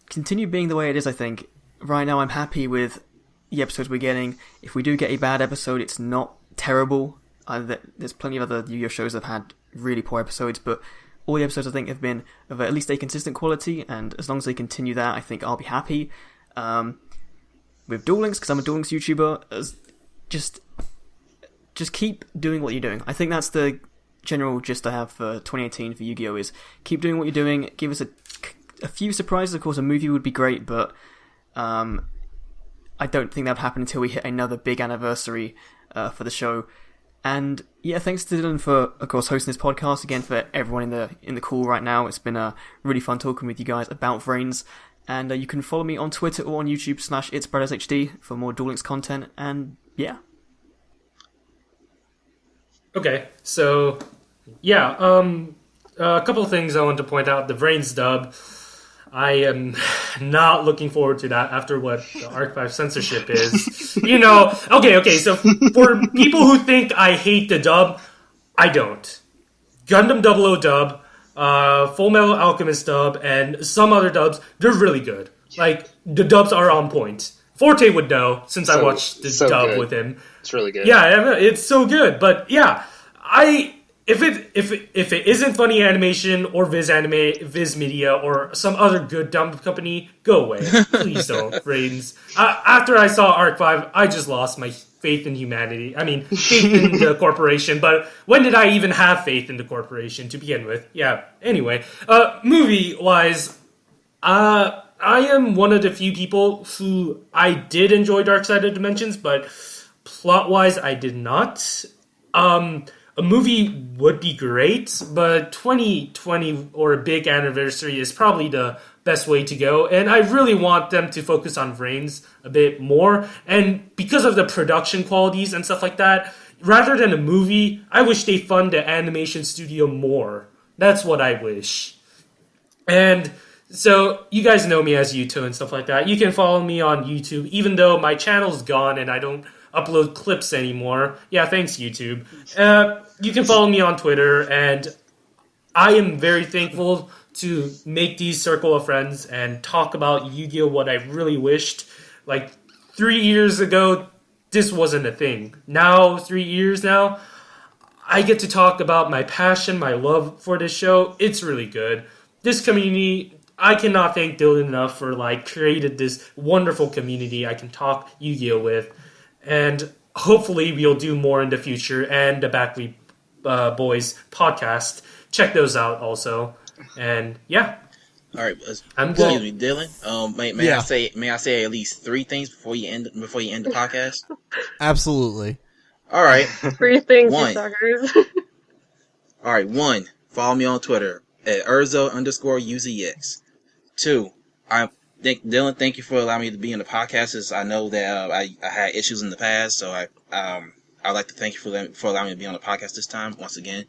continue being the way it is, I think. Right now I'm happy with the episodes we're getting. If we do get a bad episode, it's not terrible. There's plenty of other Yu-Gi-Oh! Shows that have had really poor episodes, but all the episodes I think have been of at least a consistent quality, and as long as they continue that, I think I'll be happy. With Duel Links, because I'm a Duel Links YouTuber, just keep doing what you're doing. I think that's the general gist I have for 2018 for Yu-Gi-Oh! Is keep doing what you're doing, give us a few surprises. Of course, a movie would be great, but I don't think that would happen until we hit another big anniversary for the show. And yeah, thanks to Dylan for, of course, hosting this podcast. Again, for everyone in the call right now, it's been really fun talking with you guys about VRains. And you can follow me on Twitter or on YouTube /ItsBradazHD for more Duel Links content. And yeah. Okay, so yeah, a couple of things I want to point out. The VRains dub, I am not looking forward to that after what the Arc-V censorship is. Okay, so for people who think I hate the dub, I don't. Gundam 00 dub, Full Metal Alchemist dub, and some other dubs, they're really good. Like, the dubs are on point. Forte would know, since I watched the dub good. With him. It's really good. Yeah, it's so good. But yeah, if it isn't Funny Animation or Viz Media or some other good dumb company, go away. Please don't, VRains. After I saw Arc-V, I just lost my faith in humanity. I mean, faith in the corporation. But when did I even have faith in the corporation to begin with? Yeah. Anyway, movie-wise, I am one of the few people who I did enjoy Dark Side of Dimensions, but plot-wise, I did not. A movie would be great, but 2020 or a big anniversary is probably the best way to go, and I really want them to focus on VRains a bit more, and because of the production qualities and stuff like that, rather than a movie, I wish they fund the animation studio more. That's what I wish. And so, you guys know me as Yuto and stuff like that. You can follow me on YouTube, even though my channel's gone and I don't upload clips anymore. Yeah, thanks, YouTube. You can follow me on Twitter, and I am very thankful to make these circle of friends and talk about Yu-Gi-Oh! What I really wished. Like, 3 years ago, this wasn't a thing. Now, 3 years now, I get to talk about my passion, my love for this show. It's really good. This community, I cannot thank Dylan enough for created this wonderful community I can talk Yu-Gi-Oh! With. And hopefully we'll do more in the future. And the Backleap Boys podcast. Check those out also. And yeah. All right. I'm Excuse good. me, Dylan. May I say at least 3 things before you end the podcast? Absolutely. All right. 3 things, you One. suckers. All right. 1. Follow me on Twitter at Urzo_UZX. 2. Dylan, thank you for allowing me to be in the podcast. As I know that I had issues in the past, so I'd like to thank you for allowing me to be on the podcast this time once again.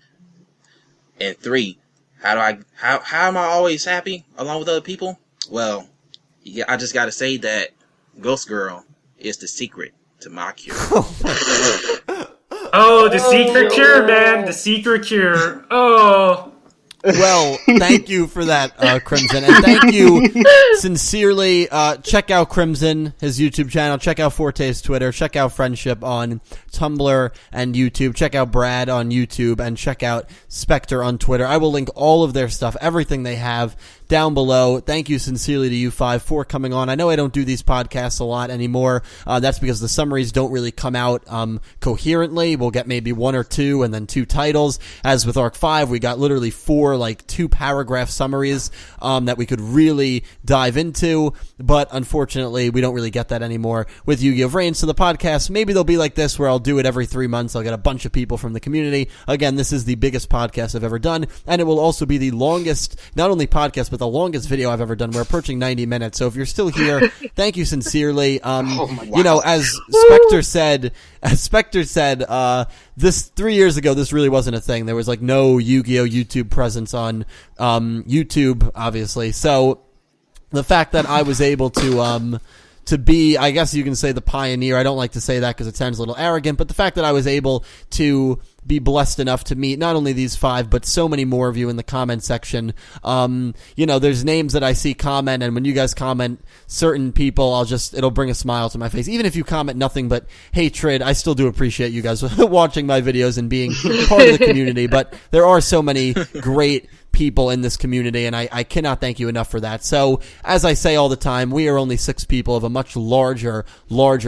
And 3, how am I always happy along with other people? Well, I just got to say that Ghost Girl is the secret to my cure. Oh, the secret cure, man. The secret cure. Oh. Well, thank you for that, Crimson, and thank you sincerely. Check out Crimson, his YouTube channel. Check out Forte's Twitter. Check out Friendship on Tumblr and YouTube. Check out Brad on YouTube, and check out Spectre on Twitter. I will link all of their stuff, everything they have, down below. Thank you sincerely to you 5 for coming on. I know I don't do these podcasts a lot anymore. That's because the summaries don't really come out coherently. We'll get maybe 1 or 2 and then 2 titles. As with Arc-V, we got literally 4 2-paragraph summaries that we could really dive into, but unfortunately we don't really get that anymore with Yu-Gi-Oh! VRains. So the podcast, maybe they'll be like this where I'll do it every 3 months. I'll get a bunch of people from the community. Again, this is the biggest podcast I've ever done, and it will also be the longest, not only podcast, but the longest video I've ever done. We're approaching 90 minutes, so if you're still here, thank you sincerely. You know, as Spectre said, this 3 years ago, this really wasn't a thing. There was no Yu-Gi-Oh! YouTube presence on YouTube, obviously. So the fact that I was able to be, I guess you can say, the pioneer. I don't like to say that because it sounds a little arrogant, but the fact that I was able to be blessed enough to meet not only these 5, but so many more of you in the comment section. There's names that I see comment, and when you guys comment certain people, it'll bring a smile to my face. Even if you comment nothing but hatred, I still do appreciate you guys watching my videos and being part of the community. But there are so many great people in this community, and I cannot thank you enough for that. So, as I say all the time, we are only 6 people of a much larger,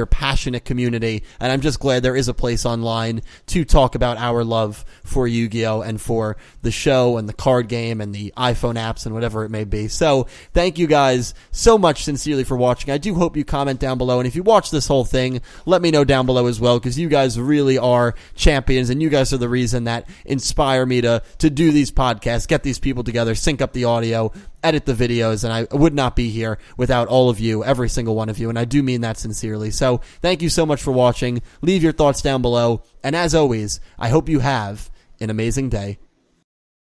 passionate community, and I'm just glad there is a place online to talk about our love for Yu-Gi-Oh! And for the show and the card game and the iPhone apps and whatever it may be. So, thank you guys so much sincerely for watching. I do hope you comment down below, and if you watch this whole thing, let me know down below as well, because you guys really are champions, and you guys are the reason that inspire me to do these podcasts, get these people together, sync up the audio, edit the videos, and I would not be here without all of you, every single one of you, and I do mean that sincerely. So thank you so much for watching. Leave your thoughts down below, and as always, I hope you have an amazing day.